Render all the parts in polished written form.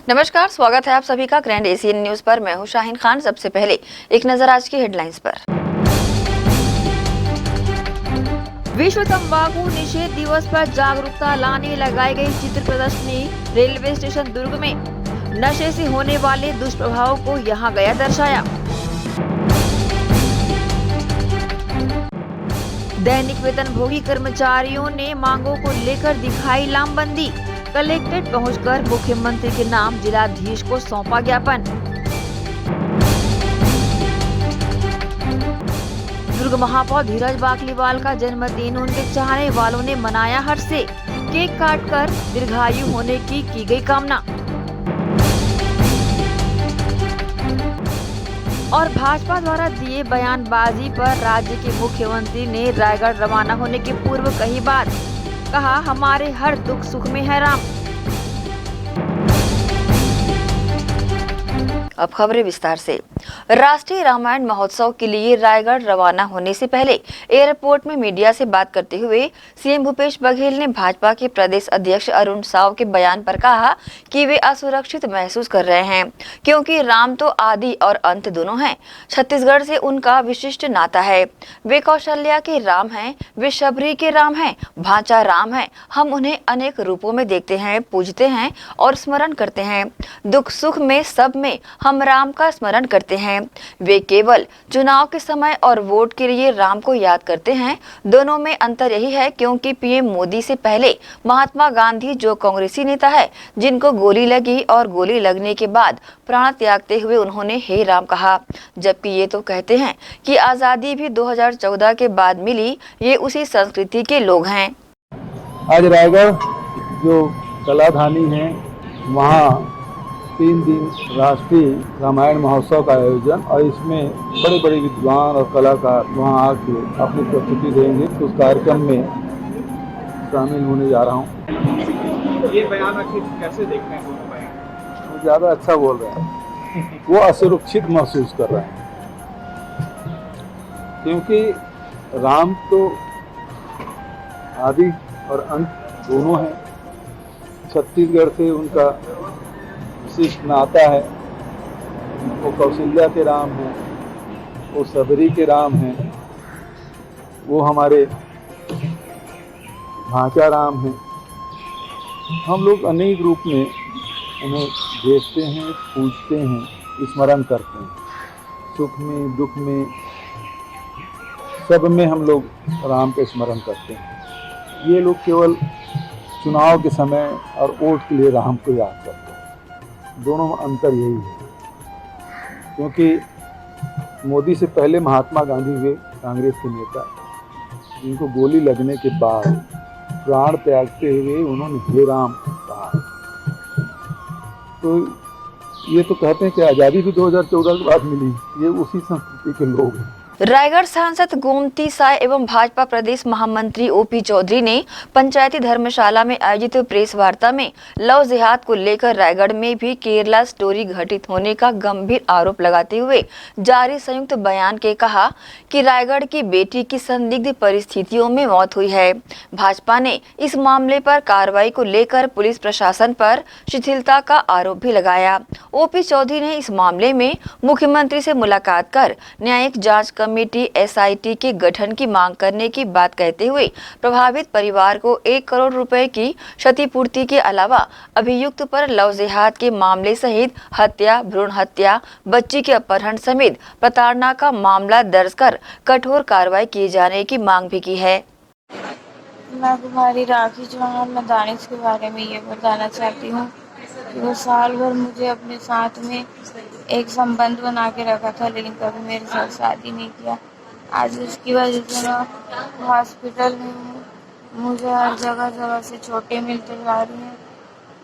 नमस्कार, स्वागत है आप सभी का ग्रैंड एशियन न्यूज पर। मैं हूं शाहीन खान। सबसे पहले एक नजर आज की हेडलाइंस पर। विश्व तंबाकू निषेध दिवस पर जागरूकता लाने लगाई गई चित्र प्रदर्शनी रेलवे स्टेशन दुर्ग में। नशे से होने वाले दुष्प्रभावों को यहां गया दर्शाया। दैनिक वेतनभोगी कर्मचारियों ने मांगों को लेकर दिखाई लामबंदी। कलेक्ट्रेट पहुंचकर मुख्यमंत्री के नाम जिलाधीश को सौंपा ज्ञापन। दुर्ग महापौर धीरज बाकलीवाल का जन्मदिन उनके चाहने वालों ने मनाया हर्ष से। केक काटकर दीर्घायु होने की गई कामना। और भाजपा द्वारा दिए बयानबाजी पर राज्य के मुख्यमंत्री ने रायगढ़ रवाना होने के पूर्व कही बात। कहा, हमारे हर दुख सुख में है राम। अब खबरें विस्तार से। राष्ट्रीय रामायण महोत्सव के लिए रायगढ़ रवाना होने से पहले एयरपोर्ट में मीडिया से बात करते हुए सीएम भूपेश बघेल ने भाजपा के प्रदेश अध्यक्ष अरुण साव के बयान पर कहा कि वे असुरक्षित महसूस कर रहे हैं, क्योंकि राम तो आदि और अंत दोनों हैं। छत्तीसगढ़ से उनका विशिष्ट नाता है। वे कौशल्या के राम हैं, वे शबरी के राम हैं, भांचा राम है। हम उन्हें अनेक रूपों में देखते हैं, पूजते हैं और स्मरण करते हैं। दुख सुख में सब में हम राम का स्मरण करते हैं। वे केवल चुनाव के समय और वोट के लिए राम को याद करते हैं। दोनों में अंतर यही है, क्योंकि पीएम मोदी से पहले महात्मा गांधी जो कांग्रेसी नेता है, जिनको गोली लगी और गोली लगने के बाद प्राण त्यागते हुए उन्होंने हे राम कहा, जबकि ये तो कहते हैं कि आजादी भी 2014 के बाद मिली। ये उसी संस्कृति के लोग हैं। आज रायगढ़ जो कलाधानी है, वहाँ 3 दिन राष्ट्रीय रामायण महोत्सव का आयोजन, और इसमें बड़े बड़े विद्वान और कलाकार वहाँ आके अपनी प्रस्तुति देंगे। उस कार्यक्रम में शामिल होने जा रहा हूँ। ये बयान आखिर कैसे देखते हैं? वो ज़्यादा अच्छा बोल रहे हैं, वो असुरक्षित महसूस कर रहे हैं, क्योंकि राम तो आदि और अंत दोनों हैं। छत्तीसगढ़ से उनका विशिष्ट नाता है। वो कौशल्या के राम हैं, वो शबरी के राम हैं, वो हमारे भांचा राम हैं। हम लोग अनेक रूप में उन्हें देखते हैं, पूजते हैं, स्मरण करते हैं। सुख में दुख में सब में हम लोग राम का स्मरण करते हैं। ये लोग केवल चुनाव के समय और वोट के लिए राम को याद करते हैं। दोनों में अंतर यही है, क्योंकि मोदी से पहले महात्मा गांधी हुए कांग्रेस के नेता, जिनको गोली लगने के बाद प्राण त्यागते हुए उन्होंने हे राम कहा। तो ये तो कहते हैं कि आज़ादी भी 2014 के बाद मिली। ये उसी संस्कृति के लोग हैं। रायगढ़ सांसद गोमती साय एवं भाजपा प्रदेश महामंत्री ओपी चौधरी ने पंचायती धर्मशाला में आयोजित प्रेस वार्ता में लव जिहाद को लेकर रायगढ़ में भी केरला स्टोरी घटित होने का गंभीर आरोप लगाते हुए जारी संयुक्त बयान के कहा कि रायगढ़ की बेटी की संदिग्ध परिस्थितियों में मौत हुई है। भाजपा ने इस मामले पर कार्रवाई को लेकर पुलिस प्रशासन पर शिथिलता का आरोप भी लगाया। ओपी चौधरी ने इस मामले में मुख्यमंत्री से मुलाकात कर न्यायिक जांच कमेटी एसआईटी के गठन की मांग करने की बात कहते हुए प्रभावित परिवार को 1 करोड़ रुपए की क्षतिपूर्ति के अलावा अभियुक्त पर लव जिहाद के मामले सहित हत्या, भ्रूण हत्या, बच्ची के अपहरण समेत प्रताड़ना का मामला दर्ज कर कठोर कार्रवाई किए जाने की मांग भी की है। मैं कुमारी राखी चौहान, मैं दानिश के बारे में ये बताना चाहती हूँ कि वो साल भर मुझे अपने साथ में एक संबंध बना के रखा था, लेकिन कभी मेरे साथ शादी नहीं किया। आज उसकी वजह से मैं हॉस्पिटल में हूँ। मुझे हर जगह से चोटें मिलते जा रही हैं।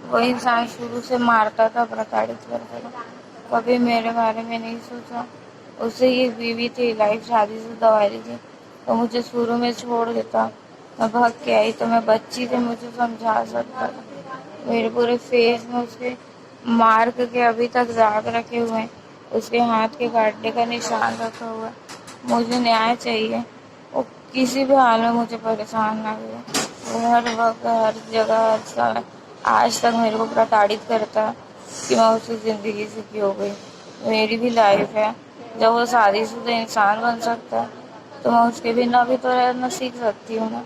वो इंसान शुरू से मारता था, प्रताड़ित करता था, कभी मेरे बारे में नहीं सोचा। उससे ये बीवी थी, लाइफ शादीशुदा वाली थी, तो मुझे शुरू में छोड़ देता। मैं भाग के आई तो मैं बच्ची थी, मुझे समझा सकता था। मेरे पूरे फेस में उसके मार्क के अभी तक दाग रखे हुए हैं, उसके हाथ के काटने का निशान रखा हुआ है। मुझे न्याय चाहिए। वो किसी भी हाल में मुझे परेशान ना करे। वो हर वक्त, हर जगह, हर समय आज तक मेरे को प्रताड़ित करता है। कि मैं उसकी ज़िंदगी से क्यों गई। मेरी भी लाइफ है, जब वो शादीशुदा इंसान बन सकता है तो मैं उसके बिना भी तो रहना सीख सकती हूँ ना।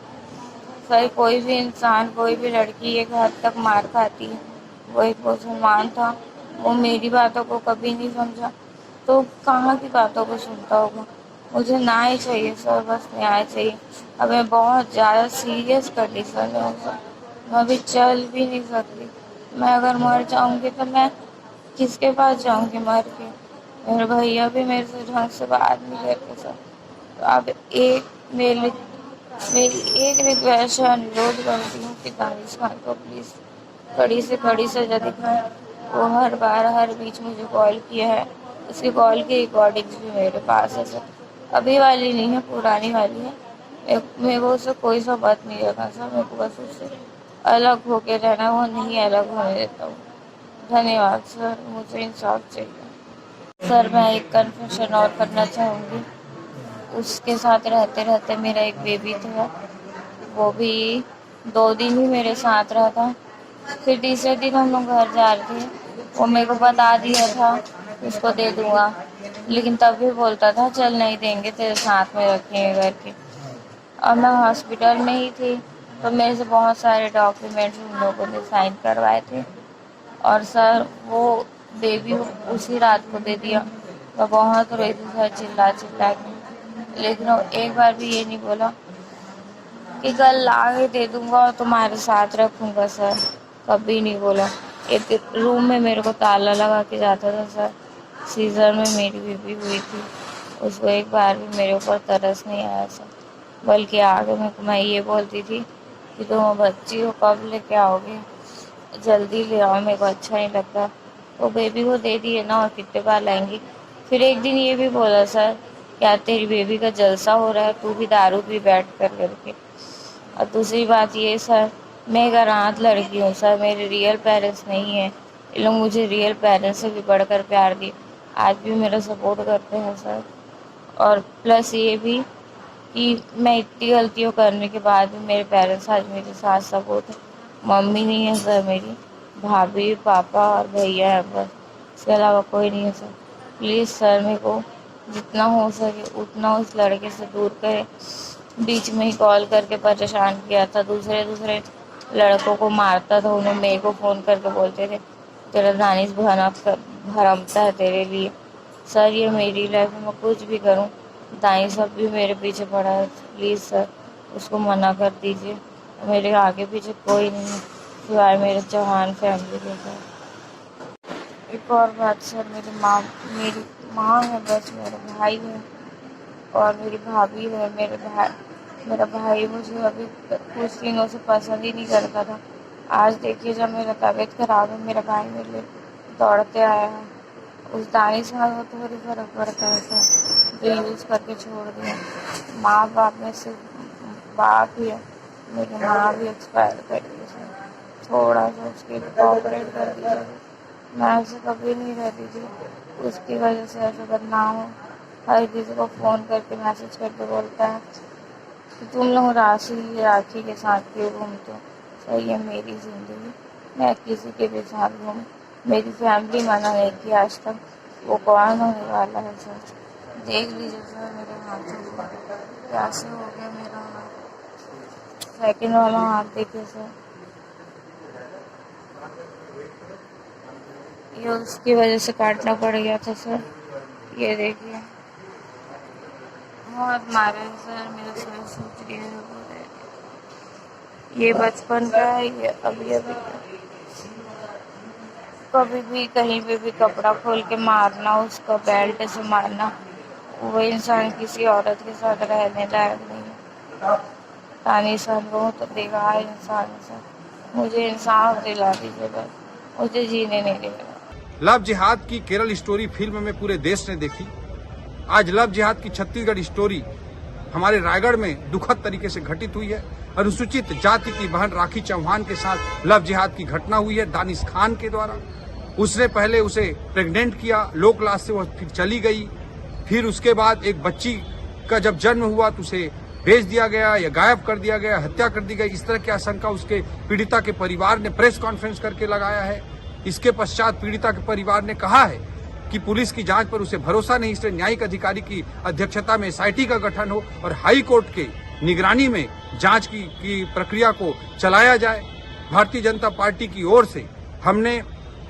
सही, कोई भी इंसान, कोई भी लड़की एक हद तक मार खाती है। वो एक मुसलमान था, वो मेरी बातों को कभी नहीं समझा, तो कहाँ की बातों को सुनता होगा। मुझे न्याय चाहिए सर, बस न्याय चाहिए। अब मैं बहुत ज़्यादा सीरियस कंडीशन में हूँ सर, मैं अभी चल भी नहीं सकती। मैं अगर मर जाऊँगी तो मैं किसके पास जाऊँगी मर के। मेरे भैया भी मेरे से ढंग से बात नहीं करते सर। तो अब एक मेरे मेरी एक रिक्वेस्ट है, अनुरोध करती हूँ कि दानिश खान को प्लीज़ कड़ी से कड़ी सजा दिखाएं। वो हर बार हर बीच मुझे कॉल किया है, उसकी कॉल की रिकॉर्डिंग्स भी मेरे पास है सर। अभी वाली नहीं है, पुरानी वाली है। मेरे को उससे कोई सबक नहीं रखा सर, मेरे को बस उससे अलग होके रहना, वो नहीं अलग होने देता हूँ। धन्यवाद सर, मुझे इंसाफ चाहिए। सर मैं एक कन्फेशन और करना चाहूँगी। उसके साथ रहते रहते मेरा एक बेबी था, वो भी 2 दिन ही मेरे साथ रहा था। फिर तीसरे दिन हम लोग घर जा रहे थे, वो मेरे को बता दिया था उसको दे दूँगा, लेकिन तब भी बोलता था चल नहीं देंगे, तेरे साथ में रखेंगे करके। और मैं हॉस्पिटल में ही थी, तो मेरे से बहुत सारे डॉक्यूमेंट्स उन लोगों ने साइन करवाए थे। और सर वो बेबी उसी रात को दे दिया। मैं बहुत रोई थी सर, चिल्ला चिल्ला के, लेकिन वो एक बार भी ये नहीं बोला कि कल ला के दे दूंगा और तुम्हारे साथ रखूंगा सर, कभी नहीं बोला। एक रूम में मेरे को ताला लगा के जाता था सर। सीजर में मेरी बेबी हुई थी, उसको एक बार भी मेरे ऊपर तरस नहीं आया सर, बल्कि आगे मैं ये बोलती थी कि तुम बच्ची हो, कब लेके आओगे, जल्दी ले आओ, मेरे को अच्छा नहीं लगता। तो बेबी को दे दिए ना, और कितने बार लाएंगी। फिर एक दिन ये भी बोला सर, क्या तेरी बेबी का जलसा हो रहा है, तू भी दारू पी बैठ कर करके। और दूसरी बात ये सर, मैं एक अनाथ लड़की हूँ सर, मेरे रियल पेरेंट्स नहीं है। ये लोग मुझे रियल पेरेंट्स से भी बढ़कर प्यार दिए, आज भी मेरा सपोर्ट करते हैं सर। और प्लस ये भी कि मैं इतनी गलतियों करने के बाद भी मेरे पेरेंट्स आज मेरे साथ सपोर्ट है। मम्मी नहीं है सर मेरी, भाभी, पापा और भैया है बस, इसके अलावा कोई नहीं है सर। प्लीज़ सर, मेरे को जितना हो सके उतना उस लड़के से दूर करें। बीच में ही कॉल करके परेशान किया था, दूसरे दूसरे लड़कों को मारता था, उन्हें मेरे को फ़ोन करके बोलते थे तेरा दानिश भरमता है तेरे लिए। सर ये मेरी लाइफ में, मैं कुछ भी करूं, दानिश अब भी मेरे पीछे पड़ा है। प्लीज़ सर उसको मना कर दीजिए, मेरे आगे पीछे कोई नहीं है सिवाय मेरे चौहान फैमिली के सर। एक और बात सर, मेरी माँ है बस, मेरा भाई है और मेरी भाभी है। मेरा भाई मुझे अभी कुछ दिनों से पसंद ही नहीं करता था। आज देखिए जब मेरा तबीयत खराब है, मेरा भाई मेरे लिए दौड़ते आया है। उस दानिश का तो थोड़ी फर्क पड़ता है सर, जो यूज़ करके छोड़ दिया। माँ बाप में से बाप ही है, मेरी माँ भी एक्सपायर कर गई सर, थोड़ा सा उसके लिए कोऑपरेट कर दिया। मैं ऐसे कभी नहीं रहती थी, उसकी वजह से ऐसा बदनाम हो। हर किसी को फ़ोन करके मैसेज करके बोलता है कि तुम लोग राखी के साथ क्यों घूमते हो। सर ये मेरी ज़िंदगी, मैं किसी के भी साथ घूमूँ, मेरी फैमिली मना नहीं की आज तक, वो कौन होने वाला है सर। देख लीजिए सर मेरे हाथों को कैसे हो गया मेरा हाथ, सेकंड वाला हाथ देखिए सर, ये उसकी वजह से काटना पड़ गया था सर। ये देखिए बहुत मारा है सर, मेरा सर सूज गया है। ये बचपन का है, ये अभी कभी भी कहीं पे भी कपड़ा खोल के मारना, उसका बेल्ट से मारना, वो इंसान किसी औरत के साथ रहने लायक नहीं है। दानिश बहुत बेकार इंसान है सर, मुझे इंसाफ दिला दीजिए बस, मुझे जीने नहीं दे रहा। लव जिहाद की केरल स्टोरी फिल्म में पूरे देश ने देखी। आज लव जिहाद की छत्तीसगढ़ स्टोरी हमारे रायगढ़ में दुखद तरीके से घटित हुई है। अनुसूचित जाति की बहन राखी चौहान के साथ लव जिहाद की घटना हुई है दानिश खान के द्वारा। उसने पहले उसे प्रेग्नेंट किया, लो क्लास से वो फिर चली गई, फिर उसके बाद एक बच्ची का जब जन्म हुआ तो उसे भेज दिया गया या गायब कर दिया गया, हत्या कर दी गई। इस तरह की आशंका उसके पीड़िता के परिवार ने प्रेस कॉन्फ्रेंस करके लगाया है। इसके पश्चात पीड़िता के परिवार ने कहा है कि पुलिस की जांच पर उसे भरोसा नहीं, इसलिए न्यायिक अधिकारी की अध्यक्षता में SIT का गठन हो और हाई कोर्ट के निगरानी में जांच की प्रक्रिया को चलाया जाए। भारतीय जनता पार्टी की ओर से हमने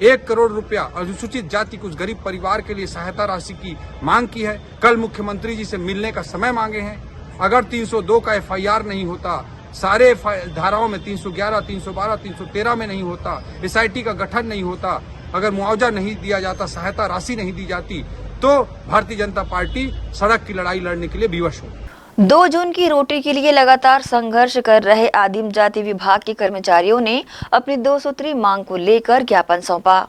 1 करोड़ रुपया अनुसूचित जाति के उस गरीब परिवार के लिए सहायता राशि की मांग की है। कल मुख्यमंत्री जी से मिलने का समय मांगे हैं। अगर 302 का FIR नहीं होता, सारे धाराओं में 311, 312, 313 में नहीं होता, SIT का गठन नहीं होता, अगर मुआवजा नहीं दिया जाता, सहायता राशि नहीं दी जाती, तो भारतीय जनता पार्टी सड़क की लड़ाई लड़ने के लिए विवश हो। 2 जून की रोटी के लिए लगातार संघर्ष कर रहे आदिम जाति विभाग के कर्मचारियों ने अपनी 2 सूत्री मांग को लेकर ज्ञापन सौंपा।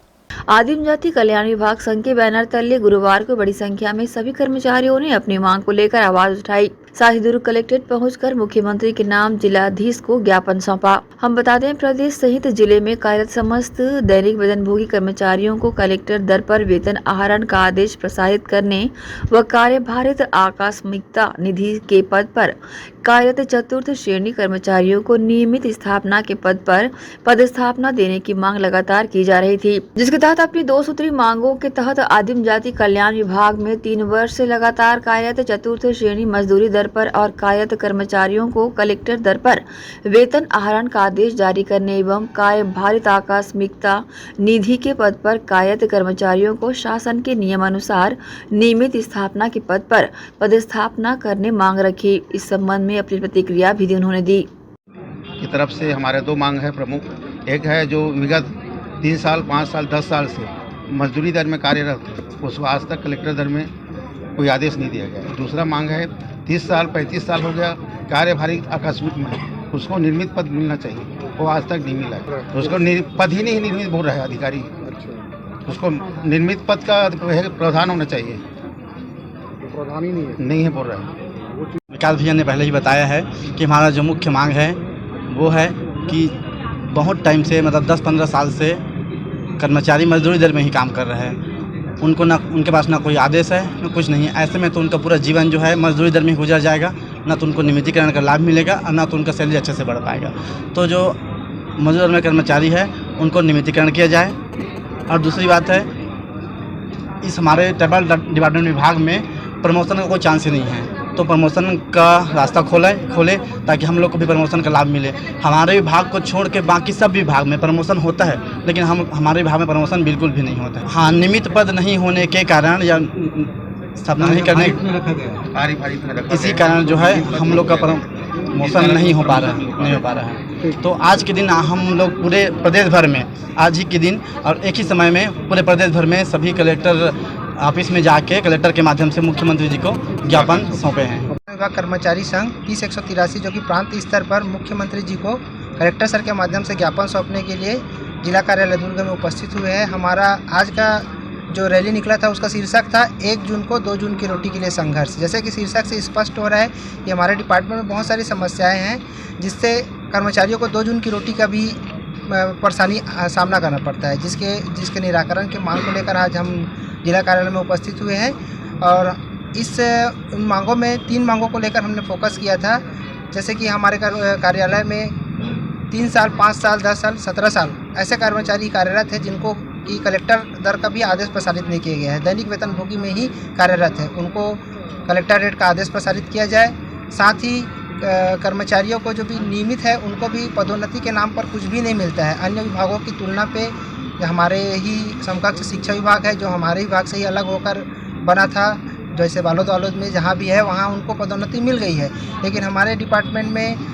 आदिम जाति कल्याण विभाग संघ के बैनर तले गुरुवार को बड़ी संख्या में सभी कर्मचारियों ने अपनी मांग को लेकर आवाज उठाई। साथ ही दुर्ग कलेक्ट्रेट पहुंचकर मुख्यमंत्री के नाम जिलाधीश को ज्ञापन सौंपा। हम बता दें, प्रदेश सहित जिले में कार्यरत समस्त दैनिक वेतनभोगी कर्मचारियों को कलेक्टर दर पर वेतन आहरण का आदेश प्रसारित करने व कार्यभारित आकस्मिकता निधि के पद पर कार्यरत चतुर्थ श्रेणी कर्मचारियों को नियमित स्थापना के पद पर पदस्थापना देने की मांग लगातार की जा रही थी, जिसके तहत अपनी 2 सूत्री मांगों के तहत आदिम जाति कल्याण विभाग में 3 वर्ष से लगातार कार्यरत चतुर्थ श्रेणी मजदूरी दर पर और कार्यरत कर्मचारियों को कलेक्टर दर पर वेतन आहरण का आदेश जारी करने एवं कार्यभारित आकस्मिकता निधि के पद पर कार्यरत कर्मचारियों को शासन के नियमानुसार नियमित स्थापना के पद पर पदस्थापना करने मांग रखी। इस संबंध में अपनी प्रतिक्रिया भी उन्होंने दी। की तरफ से हमारे 2 मांग है प्रमुख। एक है जो विगत 3 साल, 5 साल, 10 साल से मजदूरी दर में कार्यरत, उसको आज तक कलेक्टर दर में कोई आदेश नहीं दिया गया। दूसरा मांग है 30 साल, 35 साल हो गया कार्यभारित आकस्मिक में, उसको निर्मित पद मिलना चाहिए, वो आज तक नहीं मिला है। तो उसको पद ही नहीं निर्मित बोल रहा है अधिकारी, उसको निर्मित पद का प्रावधान होना चाहिए, प्रावधान ही नहीं है बोल रहा है। विकास भैया ने पहले ही बताया है कि हमारा जो मुख्य मांग है वो है कि बहुत टाइम से, मतलब 10-15 साल से कर्मचारी मजदूरी दर में ही काम कर रहे हैं। उनके पास ना कोई आदेश है, ना कुछ नहीं है। ऐसे में तो उनका पूरा जीवन जो है मजदूरी दर में गुजर जाएगा, ना तो उनको नियमितीकरण का लाभ मिलेगा और ना तो उनका सैलरी अच्छे से बढ़ पाएगा। तो जो मजदूर में कर्मचारी है उनको नियमितीकरण किया जाए। और दूसरी बात है, इस हमारे ट्राइबल डिपार्टमेंट विभाग में प्रमोशन का कोई चांस ही नहीं है, तो प्रमोशन का रास्ता खोले ताकि हम लोग को भी प्रमोशन का लाभ मिले। हमारे विभाग को छोड़ के बाकी सब विभाग में प्रमोशन होता है, लेकिन हमारे विभाग में प्रमोशन बिल्कुल भी नहीं होता है। हाँ, नियमित पद नहीं होने के कारण या स्थापना नहीं करने, इसी कारण जो है हम लोग का प्रमोशन नहीं हो पा रहा है। तो आज के दिन हम लोग पूरे प्रदेश भर में, आज ही के दिन और एक ही समय में पूरे प्रदेश भर में सभी कलेक्टर ऑफिस में जाके कलेक्टर के माध्यम से मुख्यमंत्री जी को ज्ञापन सौंपे हैं। विभाग कर्मचारी संघ 30-183 जो कि प्रांत स्तर पर मुख्यमंत्री जी को कलेक्टर सर के माध्यम से ज्ञापन सौंपने के लिए जिला कार्यालय दुर्ग में उपस्थित हुए हैं। हमारा आज का जो रैली निकला था उसका शीर्षक था 1 जून को 2 जून की रोटी के लिए संघर्ष। जैसे कि शीर्षक से स्पष्ट हो रहा है कि हमारे डिपार्टमेंट में बहुत सारी समस्याएं हैं जिससे कर्मचारियों को 2 जून की रोटी का भी परेशानी सामना करना पड़ता है, जिसके निराकरण के मांग को लेकर आज हम जिला कार्यालय में उपस्थित हुए हैं। और उन मांगों में 3 मांगों को लेकर हमने फोकस किया था। जैसे कि हमारे कार्यालय में 3 साल, 5 साल, 10 साल, 17 साल ऐसे कर्मचारी कार्यरत हैं जिनको कि कलेक्टर दर का भी आदेश प्रसारित नहीं किया गया है, दैनिक वेतनभोगी में ही कार्यरत है, उनको कलेक्टर रेट का आदेश प्रसारित किया जाए। साथ ही कर्मचारियों को जो भी नियमित है उनको भी पदोन्नति के नाम पर कुछ भी नहीं मिलता है। अन्य विभागों की तुलना पे हमारे ही समकक्ष शिक्षा विभाग है जो हमारे विभाग से ही अलग होकर बना था, जैसे बालोद में जहाँ भी है वहाँ उनको पदोन्नति मिल गई है, लेकिन हमारे डिपार्टमेंट में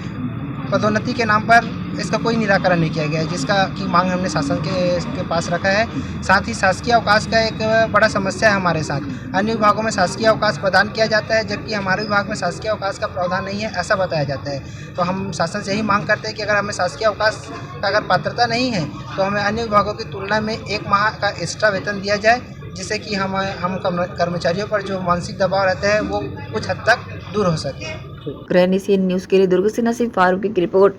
पदोन्नति के नाम पर इसका कोई निराकरण नहीं किया गया है, जिसका की मांग हमने शासन के पास रखा है। साथ ही शासकीय अवकाश का एक बड़ा समस्या है हमारे साथ। अन्य विभागों में शासकीय अवकाश प्रदान किया जाता है जबकि हमारे विभाग में शासकीय अवकाश का प्रावधान नहीं है, ऐसा बताया जाता है। तो हम शासन से यही मांग करते हैं कि अगर हमें शासकीय अवकाश का अगर पात्रता नहीं है तो हमें अन्य विभागों की तुलना में 1 माह का एक्स्ट्रा वेतन दिया जाए, जिससे कि हम कर्मचारियों पर जो मानसिक दबाव रहता है वो कुछ हद तक दूर हो सके। ग्रैनीसीन न्यूज़ के लिए दुर्ग से नसीब फारूकी की रिपोर्ट।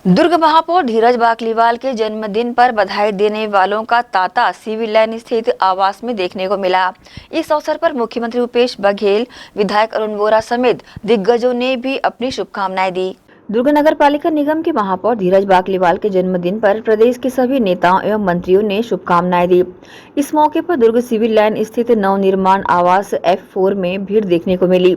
दुर्ग महापौर धीरज बाकलीवाल के जन्मदिन पर बधाई देने वालों का तांता सिविल लाइन स्थित आवास में देखने को मिला। इस अवसर पर मुख्यमंत्री भूपेश बघेल, विधायक अरुण वोरा समेत दिग्गजों ने भी अपनी शुभकामनाएं दी। दुर्ग नगर पालिका निगम के महापौर धीरज बाकलीवाल के जन्मदिन पर प्रदेश के सभी नेताओं एवं मंत्रियों ने शुभकामनाएं दी। इस मौके पर दुर्ग सिविल लाइन स्थित नवनिर्माण आवास F4 में भीड़ देखने को मिली।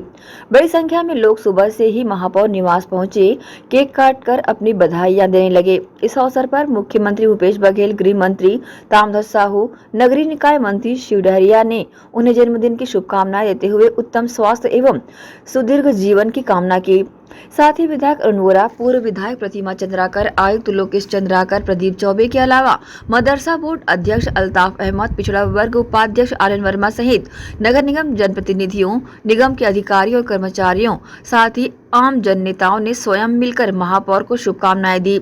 बड़ी संख्या में लोग सुबह से ही महापौर निवास पहुंचे, केक काटकर अपनी बधाइयां देने लगे। इस अवसर पर मुख्यमंत्री भूपेश बघेल, गृह मंत्री ताम्रध्वज साहू, नगरीय निकाय मंत्री शिव डहरिया ने उन्हें जन्मदिन की शुभकामनाएं देते हुए उत्तम स्वास्थ्य एवं सुदीर्घ जीवन की कामना की। साथ ही विधायक अरुण वोरा, पूर्व विधायक प्रतिमा चंद्राकर, आयुक्त लोकेश चंद्राकर, प्रदीप चौबे के अलावा मदरसा बोर्ड अध्यक्ष अल्ताफ अहमद, पिछड़ा वर्ग उपाध्यक्ष आर्यन वर्मा सहित नगर निगम जनप्रतिनिधियों, निगम के अधिकारियों और कर्मचारियों, साथ ही आम जन नेताओं ने स्वयं मिलकर महापौर को शुभकामनाएं दी।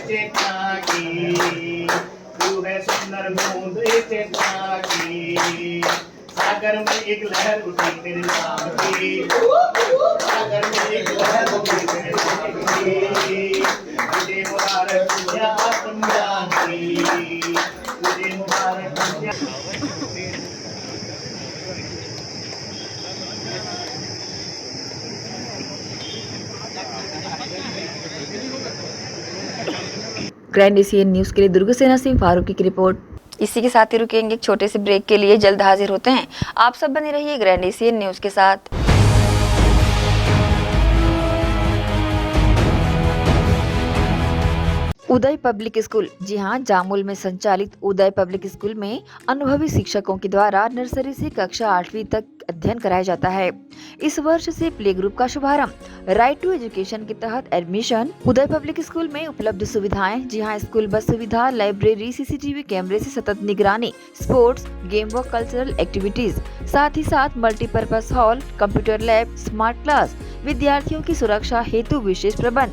चेतना की तू है सुंदर बूंद चेतना की, सागर में एक लहर उठी तेरे नाम की, सागर में एक लहर उठी तेरे नाम की, तुझे मुबारक दुनिया आसमान की, तुझे मुबारक दुनिया। ग्रैंड एशियन न्यूज के लिए दुर्ग से नसीम फारूकी की रिपोर्ट। इसी के साथ ही रुकेंगे एक छोटे से ब्रेक के लिए, जल्द हाजिर होते हैं। आप सब बने रहिए ग्रैंड एशियन न्यूज के साथ। उदय पब्लिक स्कूल, जी हां, जामुल में संचालित उदय पब्लिक स्कूल में अनुभवी शिक्षकों के द्वारा नर्सरी से कक्षा 8वीं तक अध्ययन कराया जाता है। इस वर्ष से प्ले ग्रुप का शुभारंभ। राइट टू एजुकेशन के तहत एडमिशन। उदय पब्लिक स्कूल में उपलब्ध सुविधाएं, जी हां, स्कूल बस सुविधा, लाइब्रेरी, CCTV कैमरे से सतत निगरानी, स्पोर्ट्स, गेम व कल्चरल एक्टिविटीज, साथ ही साथ multipurpose hall, computer lab, smart class, विद्यार्थियों की सुरक्षा हेतु विशेष प्रबंध।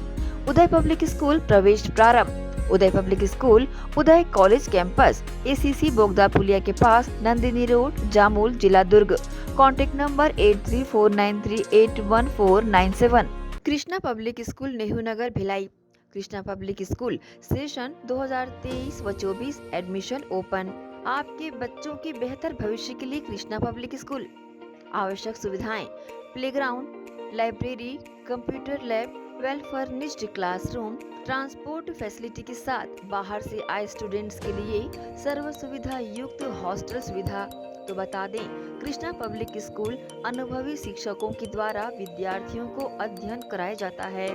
उदय पब्लिक स्कूल प्रवेश प्रारंभ। Uday public school, Uday college campus, ACC बोगदा पुलिया के पास, नंदिनी रोड, जामुल, जिला Durg. Contact number 8349381497। Krishna public school, Nehru Nagar, Bhilai. Krishna public school session 2023 व 24 एडमिशन ओपन। आपके बच्चों के बेहतर भविष्य के लिए कृष्णा पब्लिक स्कूल। आवश्यक सुविधाएं, playground, library, computer lab, well furnished classroom, transport facility के साथ बाहर से आए स्टूडेंट्स के लिए सर्व सुविधा युक्त हॉस्टल सुविधा। तो बता दें, कृष्णा पब्लिक स्कूल अनुभवी शिक्षकों के द्वारा विद्यार्थियों को अध्ययन कराया जाता है।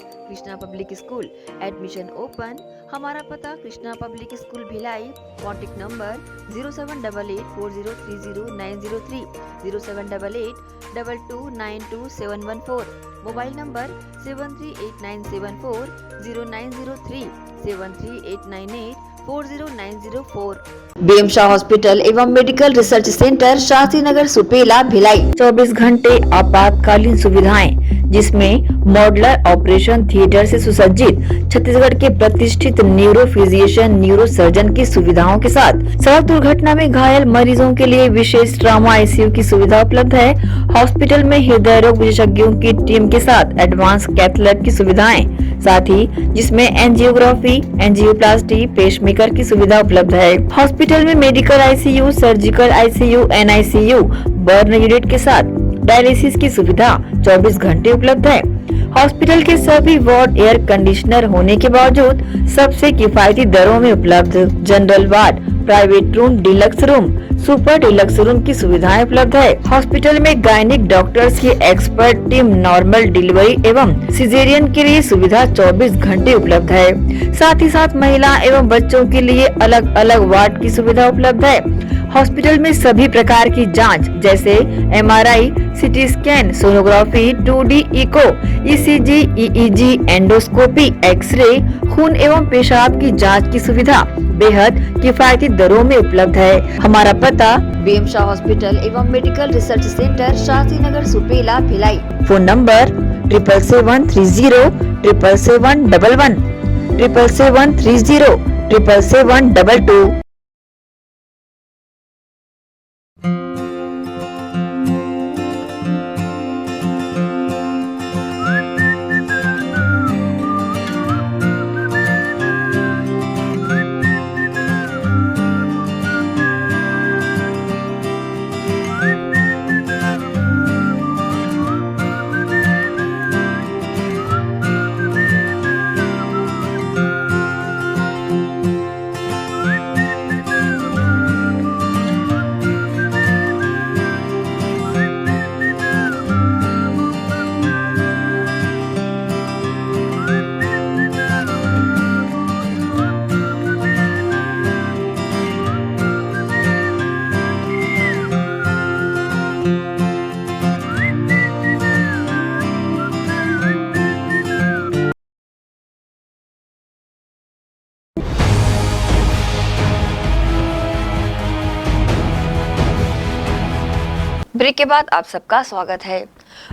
Krishna public school admission open. हमारा पता Krishna public school Bhilai. Contact number 0788403090 078822922714। Mobile number 7389740903 7389840904। BM Shah hospital एवं medical research centre, Shastri Nagar, Supela, Bhilai. 24 घंटे आपातकालीन सुविधाएं, जिसमें मॉडुलर ऑपरेशन थिएटर से सुसज्जित छत्तीसगढ़ के प्रतिष्ठित न्यूरो फिजिशियन, न्यूरो सर्जन की सुविधाओं के साथ सड़क दुर्घटना में घायल मरीजों के लिए विशेष ट्रॉमा ICU की सुविधा उपलब्ध है। हॉस्पिटल में हृदय रोग विशेषज्ञों की टीम के साथ एडवांस कैथ लैब की सुविधाएं, साथ ही जिसमें एंजियोग्राफी, एंजियोप्लास्टी, पेसमेकर की सुविधा उपलब्ध है। हॉस्पिटल में medical ICU, surgical ICU, NICU, burn unit के साथ डायलिसिस की सुविधा 24 घंटे उपलब्ध है। हॉस्पिटल के सभी वार्ड एयर कंडीशनर होने के बावजूद सबसे किफायती दरों में उपलब्ध। General ward, private room, deluxe room, super deluxe room की सुविधाएं उपलब्ध है। हॉस्पिटल में गायनिक डॉक्टर्स की एक्सपर्ट टीम, नॉर्मल डिलीवरी एवं सिजेरियन के लिए सुविधा 24 घंटे उपलब्ध है। साथ ही साथ महिला एवं बच्चों के लिए अलग अलग वार्ड की सुविधा उपलब्ध है। हॉस्पिटल में सभी प्रकार की जांच जैसे MRI, CT scan, sonography, 2D echo, ECG, EEG, endoscopy, x-ray, खून एवं पेशाब की जांच की सुविधा बेहद किफायती दरों में उपलब्ध है। हमारा पता BM शाह हॉस्पिटल एवं medical research centre, Shastri Nagar, Supela, Bhilai. Phone number 77707711 77307722। Break के बाद आप सबका स्वागत है।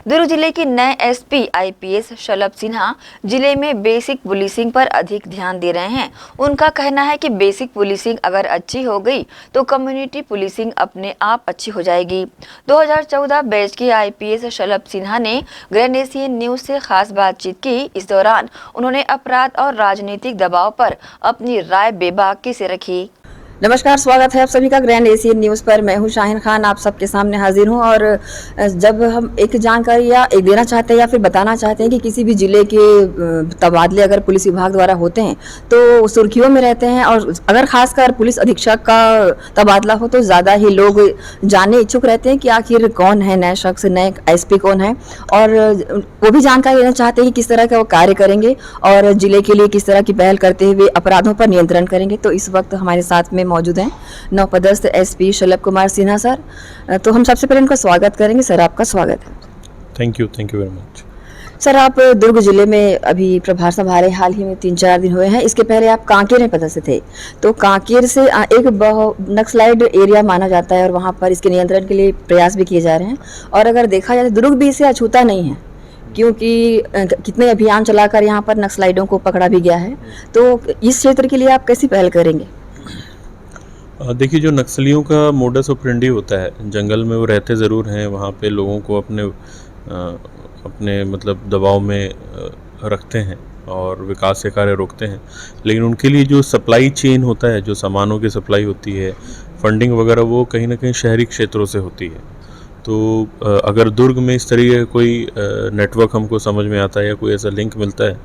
दुर्ग जिले के नए एसपी आईपीएस शलभ सिन्हा जिले में बेसिक पुलिसिंग पर अधिक ध्यान दे रहे हैं। उनका कहना है कि बेसिक पुलिसिंग अगर अच्छी हो गई तो कम्युनिटी पुलिसिंग अपने आप अच्छी हो जाएगी। 2014 बैच के आईपीएस शलभ सिन्हा ने ग्रैंड एशियन न्यूज से खास बातचीत की। इस दौरान उन्होंने अपराध और राजनीतिक दबाव पर अपनी राय बेबाकी से रखी। नमस्कार, स्वागत है आप सभी का ग्रैंड एशियन न्यूज़ पर। मैं हूं शाहीन खान, आप सबके सामने हाजिर हूं। और जब हम एक जानकारी या एक देना चाहते हैं या फिर बताना चाहते हैं कि किसी भी ज़िले के तबादले अगर पुलिस विभाग द्वारा होते हैं तो सुर्खियों में रहते हैं, और अगर खासकर पुलिस अधीक्षक का तबादला हो तो ज़्यादा ही लोग जानने इच्छुक रहते हैं कि आखिर कौन है नए शख्स, नए एसपी कौन है, और वो भी जानकारी लेना चाहते हैं कि किस तरह का वो कार्य करेंगे और ज़िले के लिए किस तरह की पहल करते हुए अपराधों पर नियंत्रण करेंगे। तो इस वक्त हमारे साथ में मौजूद हैं नवपदस्थ एसपी शलभ कुमार सिन्हा सर। तो हम सबसे पहले उनका स्वागत करेंगे। सर, आपका स्वागत है। Thank you very much. Sir, आप दुर्ग जिले में अभी प्रभार संभाले, हाल ही में 3-4 दिन हुए हैं। इसके पहले आप कांकेर में पदस्थ थे। तो कांकेर से एक नक्सलाइड एरिया माना जाता है और वहाँ पर इसके नियंत्रण के लिए प्रयास भी किए जा रहे हैं, और अगर देखा जाए दुर्ग भी इसे अछूता नहीं है, क्योंकि कितने अभियान चलाकर यहाँ पर नक्सलाइडों को पकड़ा भी गया है। तो इस क्षेत्र के लिए आप कैसी पहल करेंगे? देखिए, जो नक्सलियों का मोडस ऑपरेंडी होता है, जंगल में वो रहते ज़रूर हैं, वहाँ पे लोगों को अपने मतलब दबाव में रखते हैं और विकास के कार्य रोकते हैं, लेकिन उनके लिए जो सप्लाई चेन होता है, जो सामानों की सप्लाई होती है, फंडिंग वगैरह, वो कहीं ना कहीं शहरी क्षेत्रों से होती है। तो अगर दुर्ग में इस तरह का कोई नेटवर्क हमको समझ में आता है या कोई ऐसा लिंक मिलता है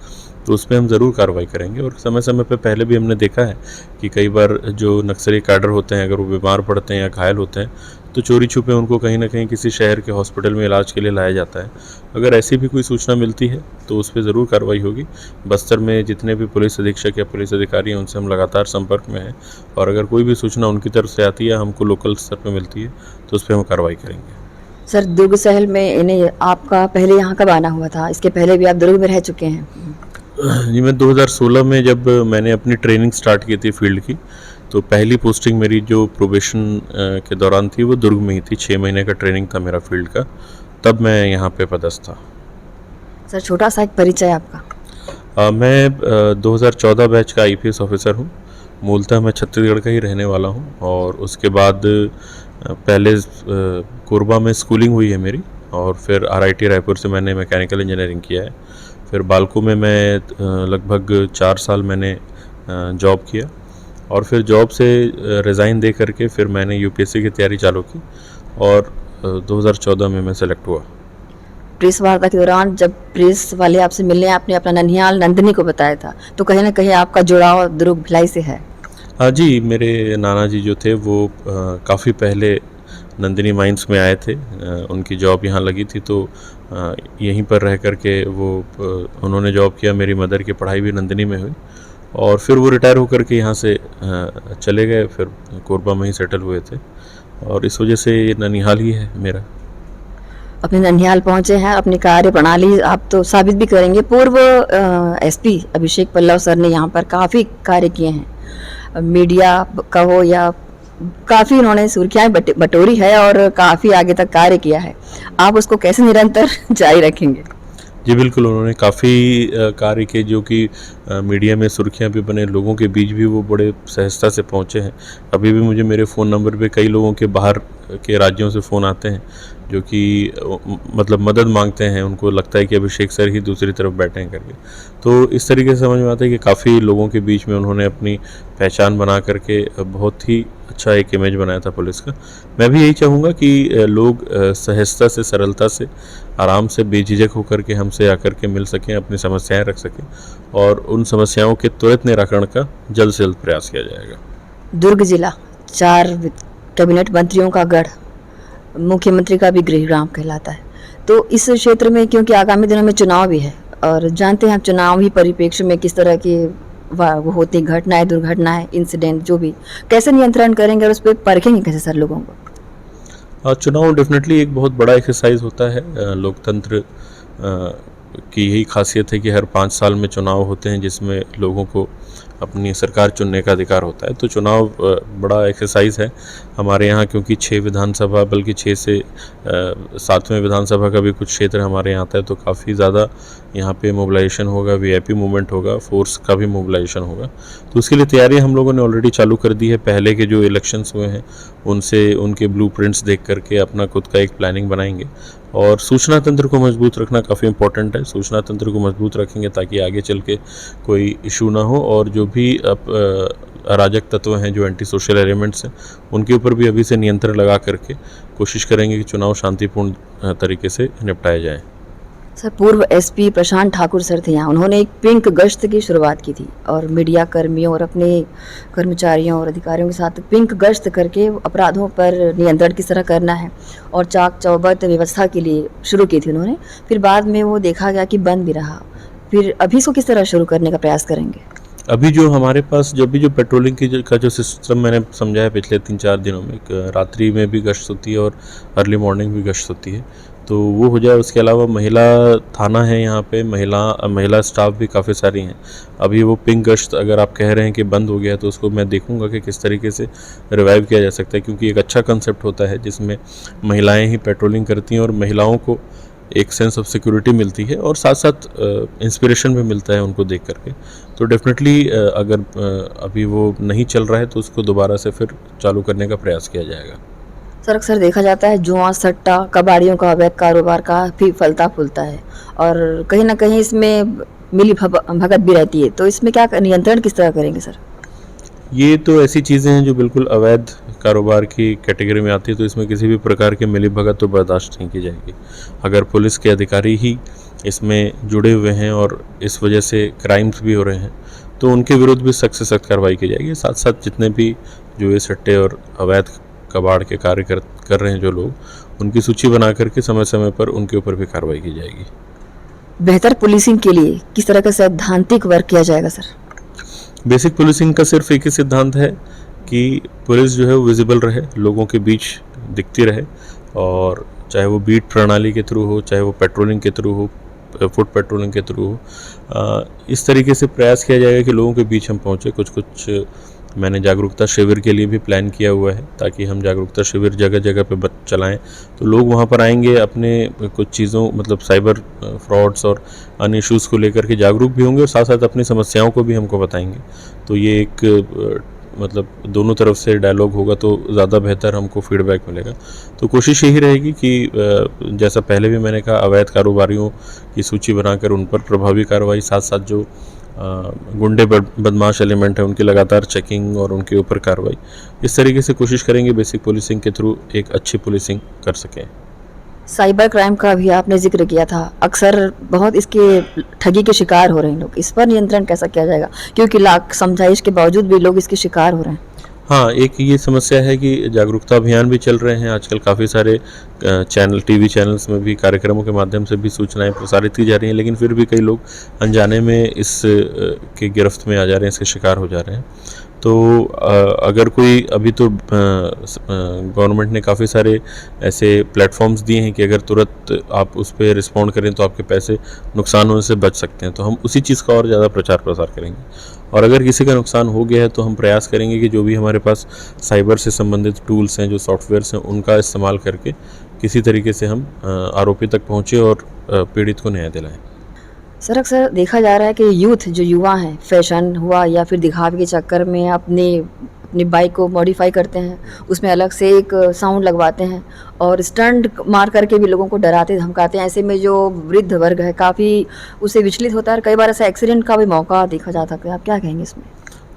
तो उस पर हम ज़रूर कार्रवाई करेंगे। और समय समय पे पहले भी हमने देखा है कि कई बार जो नक्सली कैडर होते हैं, अगर वो बीमार पड़ते हैं या घायल होते हैं तो चोरी छुपे उनको कहीं ना कहीं किसी शहर के हॉस्पिटल में इलाज के लिए लाया जाता है। अगर ऐसी भी कोई सूचना मिलती है तो उस पर ज़रूर कार्रवाई होगी। बस्तर में जितने भी पुलिस अधीक्षक या पुलिस अधिकारी हैं उनसे हम लगातार संपर्क में हैं, और अगर कोई भी सूचना उनकी तरफ से आती है, हमको लोकल स्तर पर मिलती है, तो उस पर हम कार्रवाई करेंगे। सर, दुर्ग शहर में इन्हें आपका पहले यहाँ कब आना हुआ था? इसके पहले भी आप दुर्ग में रह चुके हैं। जी, मैं 2016 में जब मैंने अपनी ट्रेनिंग स्टार्ट की थी फील्ड की, तो पहली पोस्टिंग मेरी जो प्रोबेशन के दौरान थी वो दुर्ग में ही थी। 6 महीने का ट्रेनिंग था मेरा फील्ड का, तब मैं यहाँ पे पदस्थ था। सर, छोटा सा एक परिचय आपका। मैं 2014 बैच का आईपीएस ऑफिसर हूँ। मूलतः मैं छत्तीसगढ़ का ही रहने वाला हूँ, और उसके बाद पहले कोरबा में स्कूलिंग हुई है मेरी, और फिर आरआईटी रायपुर से मैंने मैकेनिकल इंजीनियरिंग किया है। फिर बालको में मैं लगभग 4 साल मैंने जॉब किया, और फिर जॉब से रिज़ाइन दे करके फिर मैंने यूपीएससी की तैयारी चालू की, और 2014 में मैं सेलेक्ट हुआ। प्रेस वार्ता के दौरान जब प्रेस वाले आपसे मिलने आपने अपना ननिहाल नंदिनी को बताया था, तो कहीं ना कहीं आपका जुड़ाव दुर्ग भिलाई से है। हाँ जी, मेरे नाना जी जो थे वो काफ़ी पहले नंदिनी माइंस में आए थे। उनकी जॉब यहाँ लगी थी, तो यहीं पर रह कर के उन्होंने जॉब किया। मेरी मदर की पढ़ाई भी नंदिनी में हुई, और फिर वो रिटायर होकर के यहाँ से चले गए, फिर कोरबा में ही सेटल हुए थे, और इस वजह से ये ननिहाल ही है मेरा। अपने ननिहाल पहुंचे हैं, अपनी कार्य प्रणाली आप तो साबित भी करेंगे। पूर्व एसपी अभिषेक पल्लव सर ने यहाँ पर काफ़ी कार्य किए हैं, मीडिया का हो या काफ़ी उन्होंने सुर्खियाँ बटोरी है और काफ़ी आगे तक कार्य किया है। आप उसको कैसे निरंतर जारी रखेंगे? जी बिल्कुल, उन्होंने काफ़ी कार्य किए जो कि मीडिया में सुर्खियां भी बने, लोगों के बीच भी वो बड़े सहजता से पहुंचे हैं। अभी भी मुझे मेरे फ़ोन नंबर पे कई लोगों के बाहर के राज्यों से फ़ोन आते हैं जो कि मतलब मदद मांगते हैं, उनको लगता है कि अभिषेक सर ही दूसरी तरफ बैठे हैं करके। तो इस तरीके से समझ में आता है कि काफ़ी लोगों के बीच में उन्होंने अपनी पहचान बना करके बहुत ही अच्छा एक इमेज बनाया था पुलिस का। मैं भी यही चाहूँगा कि लोग सहजता से, सरलता से, आराम से, बेझिझक होकर के हमसे आकर के मिल सकें, अपनी समस्याएं रख सकें, और उन समस्याओं के त्वरित निराकरण का जल्द से जल्द प्रयास किया जाएगा। दुर्ग जिला 4 कैबिनेट मंत्रियों का गढ़, मुख्यमंत्री का भी गृहग्राम कहलाता है। तो इस क्षेत्र में क्योंकि आगामी दिनों में चुनाव भी है और जानते हैं आप चुनावी परिप्रेक्ष्य में किस तरह की वो होती घटनाएं, दुर्घटनाएं, इंसिडेंट जो भी कैसे नियंत्रण करेंगे और उस पर परखेंगे कैसे सर लोगों को? चुनाव डेफिनेटली एक बहुत बड़ा एक्सरसाइज होता है। लोकतंत्र की यही खासियत है कि हर 5 साल में चुनाव होते हैं जिसमें लोगों को अपनी सरकार चुनने का अधिकार होता है। तो चुनाव बड़ा एक्सरसाइज है हमारे यहाँ, क्योंकि 6 विधानसभा बल्कि 6 से 7वें विधानसभा का भी कुछ क्षेत्र हमारे यहाँ आता है। तो काफ़ी ज़्यादा यहाँ पे मोबिलाइजेशन होगा, वीआईपी मूवमेंट होगा, फोर्स का भी मोबिलाइजेशन होगा। तो उसके लिए तैयारी हम लोगों ने ऑलरेडी चालू कर दी है। पहले के जो इलेक्शंस हुए हैं उनसे उनके ब्लूप्रिंट्स देख करके अपना खुद का एक प्लानिंग बनाएंगे। और सूचना तंत्र को मजबूत रखना काफ़ी इम्पोर्टेंट है। सूचना तंत्र को मजबूत रखेंगे ताकि आगे चल के कोई इशू ना हो, और जो भी अराजक तत्व हैं, जो एंटी सोशल एलिमेंट्स हैं, उनके ऊपर भी अभी से नियंत्रण लगा करके कोशिश करेंगे कि चुनाव शांतिपूर्ण तरीके से निपटाए जाएँ। सर, पूर्व एसपी प्रशांत ठाकुर सर थे यहाँ, उन्होंने एक पिंक गश्त की शुरुआत की थी और मीडिया कर्मियों और अपने कर्मचारियों और अधिकारियों के साथ पिंक गश्त करके अपराधों पर नियंत्रण किस तरह करना है और चाक चौबंद व्यवस्था के लिए शुरू की थी उन्होंने। फिर बाद में वो देखा गया कि बंद भी रहा। फिर अभी इसको किस तरह शुरू करने का प्रयास करेंगे? अभी जो हमारे पास जब भी जो पेट्रोलिंग का जो सिस्टम मैंने समझाया पिछले 3-4 दिनों में, रात्रि में भी गश्त होती है और अर्ली मॉर्निंग भी गश्त होती है, तो वो हो जाए। उसके अलावा महिला थाना है यहाँ पे, महिला स्टाफ भी काफ़ी सारी हैं। अभी वो पिंक गश्त अगर आप कह रहे हैं कि बंद हो गया, तो उसको मैं देखूंगा कि किस तरीके से रिवाइव किया जा सकता है, क्योंकि एक अच्छा कंसेप्ट होता है जिसमें महिलाएं ही पेट्रोलिंग करती हैं और महिलाओं को एक सेंस ऑफ सिक्योरिटी मिलती है और साथ साथ इंस्पिरेशन भी मिलता है उनको देख करके। तो डेफिनेटली अगर अभी वो नहीं चल रहा है तो उसको दोबारा से फिर चालू करने का प्रयास किया जाएगा। सर, अक्सर देखा जाता है जुआ, सट्टा, कबाड़ियों का अवैध कारोबार काफ़ी फलता फूलता है और कहीं ना कहीं इसमें मिली भगत भी रहती है। तो इसमें क्या नियंत्रण किस तरह करेंगे सर? ये तो ऐसी चीज़ें हैं जो बिल्कुल अवैध कारोबार की कैटेगरी में आती है, तो इसमें किसी भी प्रकार की मिलीभगत तो बर्दाश्त नहीं की जाएगी। अगर पुलिस के अधिकारी ही इसमें जुड़े हुए हैं और इस वजह से क्राइम्स भी हो रहे हैं, तो उनके विरुद्ध भी सख्त से सख्त कार्रवाई की जाएगी। साथ साथ जितने भी जो ये सट्टे और अवैध कबाड़ के कार्य कर रहे हैं जो लोग, उनकी सूची बना करके समय समय पर उनके ऊपर भी कार्रवाई की जाएगी। बेहतर पुलिसिंग के लिए किस तरह का सैद्धांतिक वर्क किया जाएगा सर? बेसिक पुलिसिंग का सिर्फ एक ही सिद्धांत है कि पुलिस जो है वो विजिबल रहे, लोगों के बीच दिखती रहे, और चाहे वो बीट प्रणाली के थ्रू हो, चाहे वो पेट्रोलिंग के थ्रू हो, फुट पेट्रोलिंग के थ्रू हो। इस तरीके से प्रयास किया जाएगा कि लोगों के बीच हम पहुँचे। कुछ मैंने जागरूकता शिविर के लिए भी प्लान किया हुआ है, ताकि हम जागरूकता शिविर जगह जगह पे चलाएं, तो लोग वहां पर आएंगे, अपने कुछ चीज़ों मतलब साइबर फ्रॉड्स और अन्य इश्यूज़ को लेकर के जागरूक भी होंगे और साथ साथ अपनी समस्याओं को भी हमको बताएंगे। तो ये एक मतलब दोनों तरफ से डायलॉग होगा तो ज़्यादा बेहतर हमको फीडबैक मिलेगा। तो कोशिश यही रहेगी कि जैसा पहले भी मैंने कहा, अवैध कारोबारियों की सूची बनाकर उन पर प्रभावी कार्रवाई, साथ साथ जो गुंडे बदमाश एलिमेंट है उनकी लगातार चेकिंग और उनके ऊपर कार्रवाई, इस तरीके से कोशिश करेंगे बेसिक पुलिसिंग के थ्रू एक अच्छी पुलिसिंग कर सकें। साइबर क्राइम का भी आपने जिक्र किया था, अक्सर बहुत इसके ठगी के शिकार हो रहे हैं लोग, इस पर नियंत्रण कैसा किया जाएगा? क्योंकि लाख समझाइश के बावजूद भी लोग इसके शिकार हो रहे हैं। हाँ, एक ये समस्या है कि जागरूकता अभियान भी चल रहे हैं आजकल, काफ़ी सारे चैनल, टीवी चैनल्स में भी कार्यक्रमों के माध्यम से भी सूचनाएं प्रसारित की जा रही हैं, लेकिन फिर भी कई लोग अनजाने में इस के गिरफ्त में आ जा रहे हैं, इसके शिकार हो जा रहे हैं। तो अगर कोई अभी तो गवर्नमेंट ने काफ़ी सारे ऐसे प्लेटफॉर्म्स दिए हैं कि अगर तुरंत आप उस पर रिस्पॉन्ड करें तो आपके पैसे नुकसान होने से बच सकते हैं। तो हम उसी चीज़ का और ज़्यादा प्रचार प्रसार करेंगे, और अगर किसी का नुकसान हो गया है तो हम प्रयास करेंगे कि जो भी हमारे पास साइबर से संबंधित टूल्स हैं, जो सॉफ्टवेयर्स हैं, उनका इस्तेमाल करके किसी तरीके से हम आरोपी तक पहुँचे और पीड़ित को न्याय दिलाएं। सर, अक्सर देखा जा रहा है कि यूथ जो युवा हैं, फैशन हुआ या फिर दिखावे के चक्कर में अपनी बाइक को मॉडिफाई करते हैं, उसमें अलग से एक साउंड लगवाते हैं और स्टंट मार करके भी लोगों को डराते धमकाते हैं। ऐसे में जो वृद्ध वर्ग है काफ़ी उससे विचलित होता है और कई बार ऐसा एक्सीडेंट का भी मौका देखा जाता है। आप क्या कहेंगे इसमें?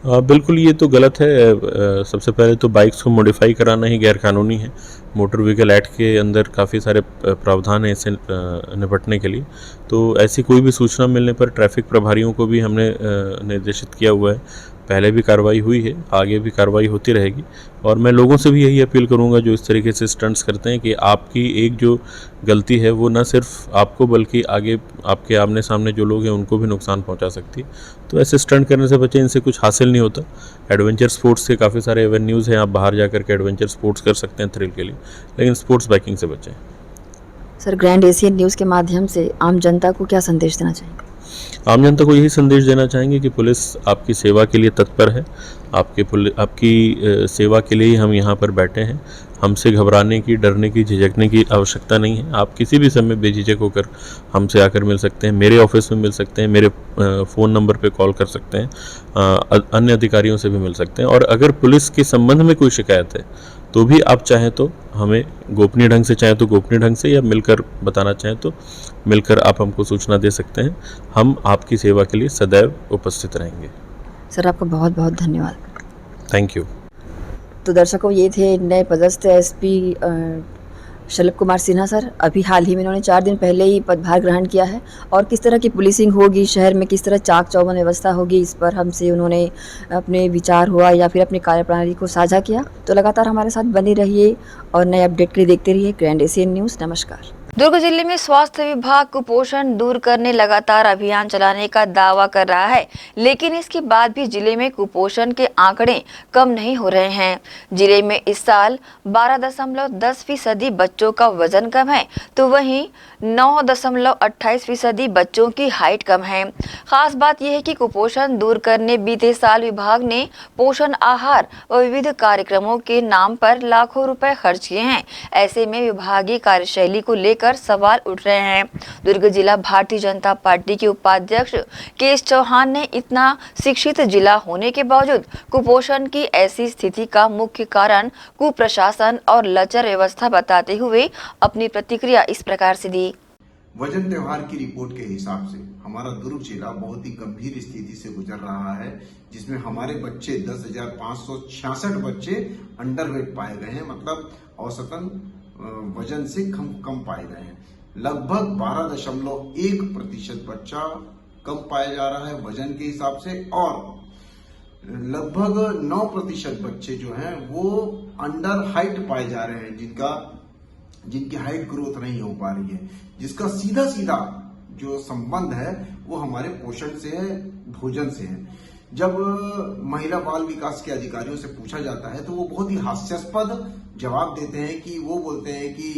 बिल्कुल, ये तो गलत है। सबसे पहले तो बाइक्स को मॉडिफाई कराना ही गैरकानूनी है। मोटर व्हीकल एक्ट के अंदर काफ़ी सारे प्रावधान हैं इससे निपटने के लिए। तो ऐसी कोई भी सूचना मिलने पर ट्रैफिक प्रभारियों को भी हमने निर्देशित किया हुआ है। पहले भी कार्रवाई हुई है, आगे भी कार्रवाई होती रहेगी। और मैं लोगों से भी यही अपील करूंगा जो इस तरीके से स्टंट्स करते हैं कि आपकी एक जो गलती है वो न सिर्फ आपको बल्कि आगे आपके आमने सामने जो लोग हैं उनको भी नुकसान पहुंचा सकती है। तो ऐसे स्टंट करने से बचें, इनसे कुछ हासिल नहीं होता। एडवेंचर स्पोर्ट्स के काफ़ी सारे एवेन्यूज़ हैं, आप बाहर जाकर के एडवेंचर स्पोर्ट्स कर सकते हैं थ्रिल के लिए, लेकिन स्पोर्ट्स बाइकिंग से बचें। सर, ग्रैंड एशियन न्यूज़ के माध्यम से आम जनता को क्या संदेश देना चाहेंगे? आम जनता को यही संदेश देना चाहेंगे कि पुलिस आपकी सेवा के लिए तत्पर है। आपकी सेवा के लिए ही हम यहाँ पर बैठे हैं। हमसे घबराने की, डरने की, झिझकने की आवश्यकता नहीं है। आप किसी भी समय बेझिझक होकर हमसे आकर मिल सकते हैं, मेरे ऑफिस में मिल सकते हैं, मेरे फ़ोन नंबर पे कॉल कर सकते हैं, अन्य अधिकारियों से भी मिल सकते हैं। और अगर पुलिस के संबंध में कोई शिकायत है तो भी आप चाहें तो हमें गोपनीय ढंग से, चाहें तो गोपनीय ढंग से, या मिलकर बताना चाहें तो मिलकर आप हमको सूचना दे सकते हैं। हम आपकी सेवा के लिए सदैव उपस्थित रहेंगे। सर आपका बहुत बहुत धन्यवाद। Thank you. तो दर्शकों, ये थे नए पदस्थ एसपी शलभ कुमार सिन्हा सर। अभी हाल ही में इन्होंने 4 दिन पहले ही पदभार ग्रहण किया है, और किस तरह की पुलिसिंग होगी शहर में, किस तरह चाक चौबंद व्यवस्था होगी, इस पर हमसे उन्होंने अपने विचार हुआ या फिर अपनी कार्यप्रणाली को साझा किया। तो लगातार हमारे साथ बने रहिए और नए अपडेट के लिए देखते रहिए ग्रैंड एशियन न्यूज़। नमस्कार। दुर्ग जिले में स्वास्थ्य विभाग कुपोषण दूर करने लगातार अभियान चलाने का दावा कर रहा है, लेकिन इसके बाद भी जिले में कुपोषण के आंकड़े कम नहीं हो रहे हैं। जिले में इस साल 12.10% बच्चों का वजन कम है, तो वहीं 9.28% बच्चों की हाइट कम है। खास बात यह है कि कुपोषण दूर करने बीते साल विभाग ने पोषण आहार व विविध कार्यक्रमों के नाम पर लाखों रुपए खर्च किए हैं। ऐसे में विभागीय कार्यशैली को लेकर सवाल उठ रहे हैं। दुर्ग जिला भारतीय जनता पार्टी के उपाध्यक्ष केश चौहान ने इतना शिक्षित जिला होने के बावजूद कुपोषण की ऐसी स्थिति का मुख्य कारण कुप्रशासन और लचर व्यवस्था बताते हुए अपनी प्रतिक्रिया इस प्रकार से दी। वजन त्योहार की रिपोर्ट के हिसाब से हमारा दुर्ग जिला बहुत ही गंभीर स्थिति से गुजर रहा है, जिसमें हमारे बच्चे 10,566 बच्चे अंडरवेट पाए गए हैं, मतलब औसतन वजन से कम पाए गए हैं। लगभग 12.1% बच्चा कम पाया जा रहा है वजन के हिसाब से, और लगभग 9% बच्चे जो हैं वो अंडर हाइट पाए जा रहे हैं, जिनकी हाइट ग्रोथ नहीं हो पा रही है, जिसका सीधा जो संबंध है वो हमारे पोषण से है, भोजन से है। जब महिला बाल विकास के अधिकारियों से पूछा जाता है तो वो बहुत ही हास्यास्पद जवाब देते हैं कि वो बोलते हैं कि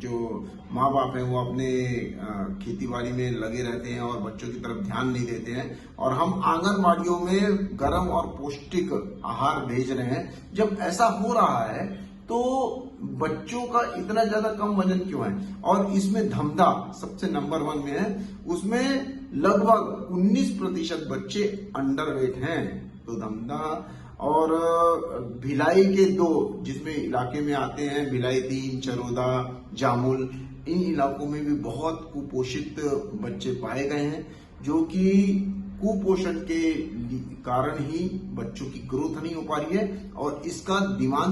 जो माँ बाप हैं वो अपने खेती बाड़ी में लगे रहते हैं और बच्चों की तरफ ध्यान नहीं देते हैं, और हम आंगनबाड़ियों में गर्म और पौष्टिक आहार भेज रहे हैं। जब ऐसा हो रहा है तो बच्चों का इतना ज्यादा कम वजन क्यों है? और इसमें धमधा सबसे नंबर 1 में है, उसमें लगभग 19% बच्चे अंडरवेट हैं। तो धमधा और भिलाई के 2 जिसमें इलाके में आते हैं, भिलाई 3, चरोदा, जामुल, इन इलाकों में भी बहुत कुपोषित बच्चे पाए गए हैं, जो कि कुपोषण के कारण ही बच्चों की ग्रोथ नहीं हो पा रही है, और इसका दिमाग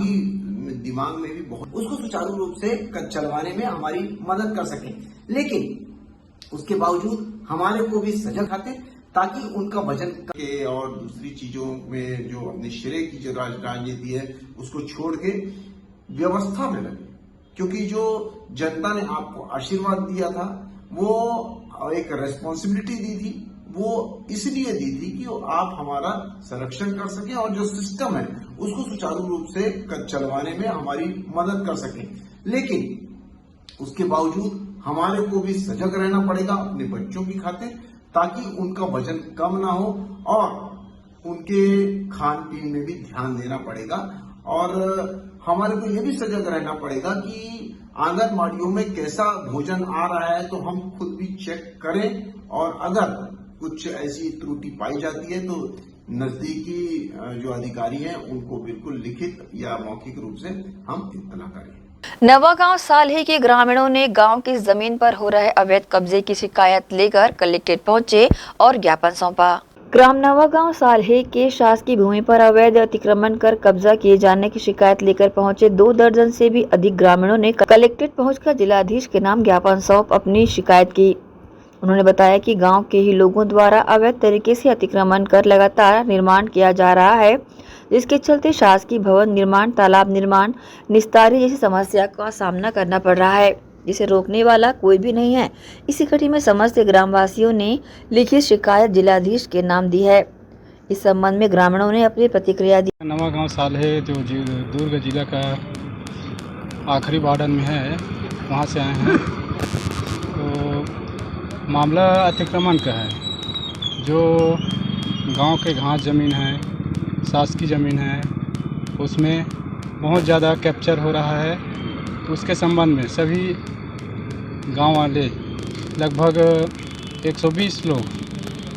में भी बहुत, उसको सुचारू रूप से चलवाने में हमारी मदद कर सके। लेकिन उसके बावजूद हमारे को भी सजग खाते, ताकि उनका वजन के और दूसरी चीजों में जो अपने श्रेय की जो राजनीति है उसको छोड़ के व्यवस्था में लगे, क्योंकि जो जनता ने आपको आशीर्वाद दिया था वो एक रेस्पॉन्सिबिलिटी दी थी, वो इसलिए दी थी कि आप हमारा संरक्षण कर सकें और जो सिस्टम है उसको सुचारू रूप से चलवाने में हमारी मदद कर सकें। लेकिन उसके बावजूद हमारे को भी सजग रहना पड़ेगा अपने बच्चों की खातिर, ताकि उनका वजन कम ना हो, और उनके खान पीन में भी ध्यान देना पड़ेगा, और हमारे को यह भी सजग रहना पड़ेगा कि आंगनबाड़ियों में कैसा भोजन आ रहा है तो हम खुद भी चेक करें, और अगर कुछ ऐसी त्रुटि पाई जाती है तो नजदीकी जो अधिकारी हैं उनको बिल्कुल लिखित या मौखिक रूप से हम इत्तला करें। नवागांव साल्हे के ग्रामीणों ने गांव की जमीन पर हो रहे अवैध कब्जे की शिकायत लेकर कलेक्ट्रेट पहुंचे और ज्ञापन सौंपा। ग्राम नवागांव साल्हे के शासकीय भूमि पर अवैध अतिक्रमण कर कब्जा किए जाने की शिकायत लेकर पहुंचे 2 दर्जन से भी अधिक ग्रामीणों ने कलेक्ट्रेट पहुंचकर जिलाधीश के नाम ज्ञापन सौंप अपनी शिकायत की। उन्होंने बताया कि गांव के ही लोगों द्वारा अवैध तरीके से अतिक्रमण कर लगातार निर्माण किया जा रहा है, जिसके चलते शासकीय भवन निर्माण, तालाब निर्माण, निस्तारी जैसी समस्या का सामना करना पड़ रहा है, जिसे रोकने वाला कोई भी नहीं है। इसी कड़ी में समस्त ग्रामवासियों ने लिखित शिकायत जिलाधीश के नाम दी है। इस संबंध में ग्रामीणों ने अपनी प्रतिक्रिया दी। नवागांव साल्हे जो दुर्ग जिला का आखिरी बॉर्डर में है, वहाँ से आए हैं। तो मामला अतिक्रमण का है। जो गांव के घास ज़मीन है, शासकीय ज़मीन है, उसमें बहुत ज़्यादा कैप्चर हो रहा है। उसके संबंध में सभी गांव वाले लगभग 120 लोग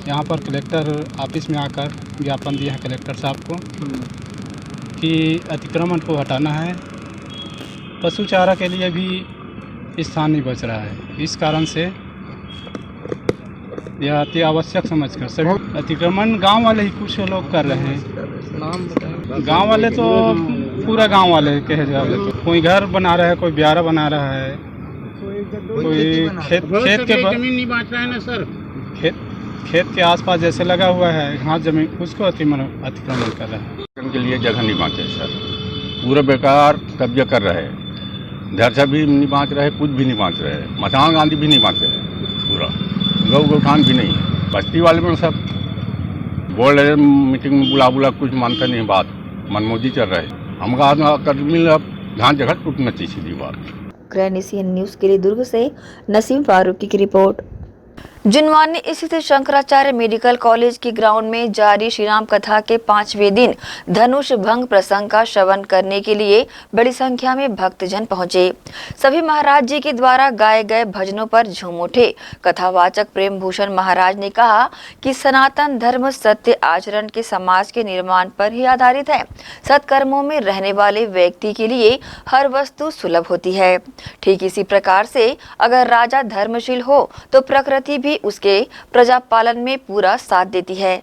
यहाँ पर कलेक्टर ऑफिस में आकर ज्ञापन दिया है कलेक्टर साहब को कि अतिक्रमण को हटाना है। पशु चारा के लिए भी स्थान नहीं बच रहा है। इस कारण से यह अति आवश्यक समझकर सभी अतिक्रमण गांव वाले ही कुछ लोग कर रहे हैं। गांव वाले तो पूरा गांव वाले कहे जाए तो कोई घर बना रहा है, कोई ब्यारा बना रहा है, कोई खेत के जमीन नहीं बांट रहा है ना सर। खेत के आसपास जैसे लगा हुआ है घास जमीन, उसको अतिक्रमण कर रहा है। के लिए जगह नहीं बांटे सर, पूरा बेकार कब्जा कर रहे हैं। धरसा भी नहीं बांट रहे, कुछ भी नहीं बांट रहे, महात्मा गांधी भी नहीं बांट रहे, पूरा गौठान भी नहीं है। बस्ती वाले में सब बोल रहे मीटिंग में बुला कुछ मानता नहीं बात, मनमोजी चल रहे। हमका कदमी अब धान जगह टूटना चाहिए, सीधी बात। ग्रैंड एशियन न्यूज के लिए दुर्ग से नसीम फारूकी की रिपोर्ट। जुनवानी स्थित शंकराचार्य मेडिकल कॉलेज के ग्राउंड में जारी श्री राम कथा के 5वें दिन धनुष भंग प्रसंग का श्रवण करने के लिए बड़ी संख्या में भक्तजन पहुंचे। सभी महाराज जी के द्वारा गाए गए भजनों पर झूम उठे। कथावाचक प्रेम भूषण महाराज ने कहा कि सनातन धर्म सत्य आचरण के समाज के निर्माण पर ही आधारित है। सत्कर्मों में रहने वाले व्यक्ति के लिए हर वस्तु सुलभ होती है। ठीक इसी प्रकार से अगर राजा धर्मशील हो तो प्रकृति भी उसके प्रजा पालन में पूरा साथ देती है।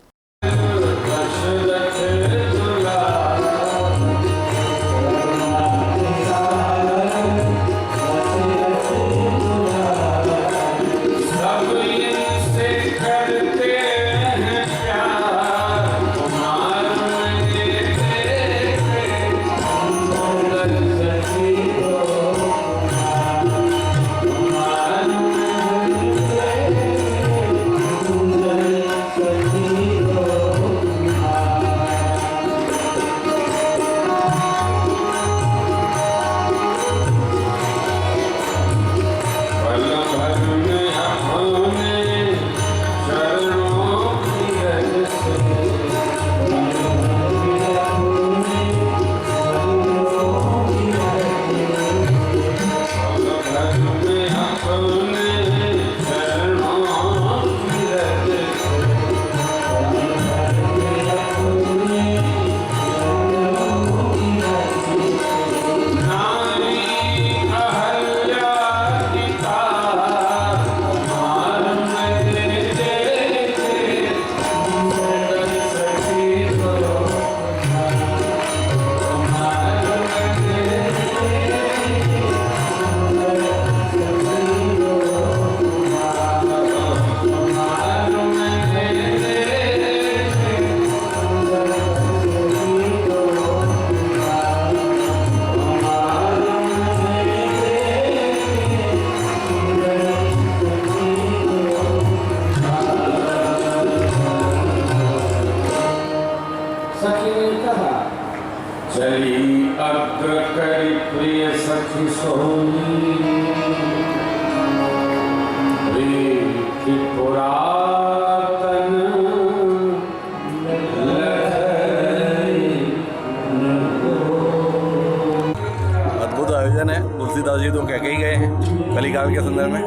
अद्भुत आयोजन है। तुलसीदास जी तो कह के ही गए हैं कलिकाल के संदर्भ में,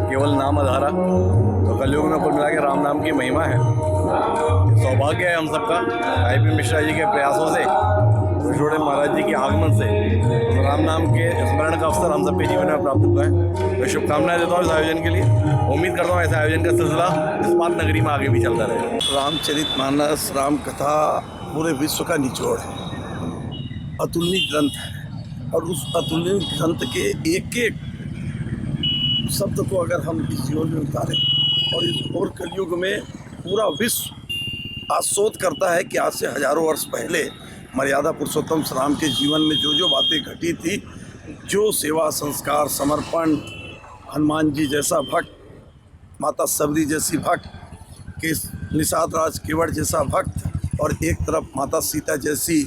केवल नाम आधारा। तो कलयुग में कुल मिला के राम नाम की महिमा है। सौभाग्य है हम सबका आई.पी. मिश्रा जी के प्रयासों से, छोटे महाराज जी के आगमन से तो राम नाम के स्मरण का अवसर हम सबके जीवन में प्राप्त हुआ है। मैं शुभकामनाएं देता हूँ इस आयोजन के लिए। उम्मीद करता हूँ ऐसे आयोजन का सिलसिला इस्पात नगरी में आगे भी चलता रहे। रामचरितमानस राम कथा पूरे विश्व का निचोड़ है, अतुलनीय ग्रंथ है। और उस अतुलनीय ग्रंथ के एक एक शब्द को अगर हम इस जीवन में उतारें और इस और कलयुग में पूरा विश्व आज शोध करता है कि आज से हजारों वर्ष पहले मर्यादा पुरुषोत्तम श्री राम के जीवन में जो जो बातें घटी थी, जो सेवा संस्कार समर्पण, हनुमान जी जैसा भक्त, माता सबरी जैसी भक्त, के निषाद राज केवट जैसा भक्त, और एक तरफ माता सीता जैसी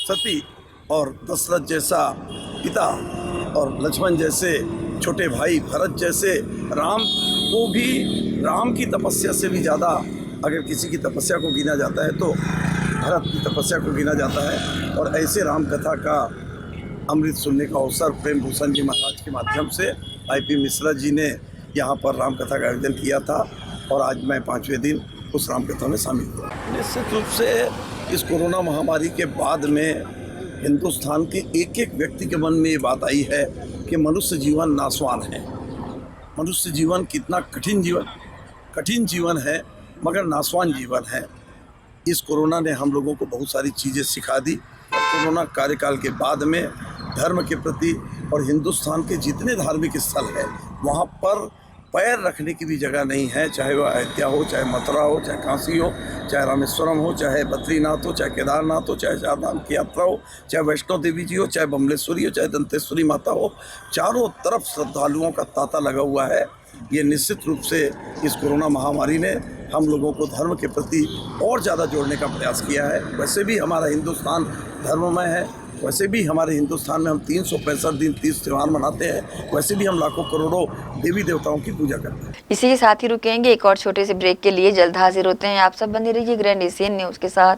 सती और दशरथ जैसा पिता और लक्ष्मण जैसे छोटे भाई, भरत जैसे राम को भी राम की तपस्या से भी ज़्यादा अगर किसी की तपस्या को गिना जाता है तो भरत की तपस्या को गिना जाता है। और ऐसे राम कथा का अमृत सुनने का अवसर प्रेम भूषण जी महाराज के माध्यम से IP मिश्रा जी ने यहाँ पर राम कथा का आयोजन किया था और आज मैं 5वें दिन उस राम कथा में शामिल हुआ। निश्चित रूप से इस कोरोना महामारी के बाद में हिंदुस्तान के एक एक व्यक्ति के मन में ये बात आई है कि मनुष्य जीवन नाशवान है। मनुष्य जीवन कितना कठिन जीवन है मगर नाशवान जीवन है। इस कोरोना ने हम लोगों को बहुत सारी चीज़ें सिखा दी। कोरोना कार्यकाल के बाद में धर्म के प्रति और हिंदुस्तान के जितने धार्मिक स्थल है वहाँ पर पैर रखने की भी जगह नहीं है, चाहे वह अयोध्या हो, चाहे मथुरा हो, चाहे काशी हो, चाहे रामेश्वरम हो, चाहे बद्रीनाथ हो, चाहे केदारनाथ हो, चाहे चारधाम की यात्रा हो, चाहे वैष्णो देवी जी हो, चाहे बमलेश्वरी हो, चाहे दंतेश्वरी माता हो, चारों तरफ श्रद्धालुओं का तांता लगा हुआ है। ये निश्चित रूप से इस कोरोना महामारी ने हम लोगों को धर्म के प्रति और ज़्यादा जोड़ने का प्रयास किया है। वैसे भी हमारा हिंदुस्तान धर्ममय है, वैसे भी हमारे हिंदुस्तान में हम 365 दिन 30 त्यौहार मनाते हैं, वैसे भी हम लाखों करोड़ों देवी देवताओं की पूजा करते हैं। इसी के साथ ही रुकेंगे एक और छोटे से ब्रेक के लिए, जल्द हाजिर होते हैं। आप सब बने रहिए ग्रैंड एशियन न्यूज़ के साथ।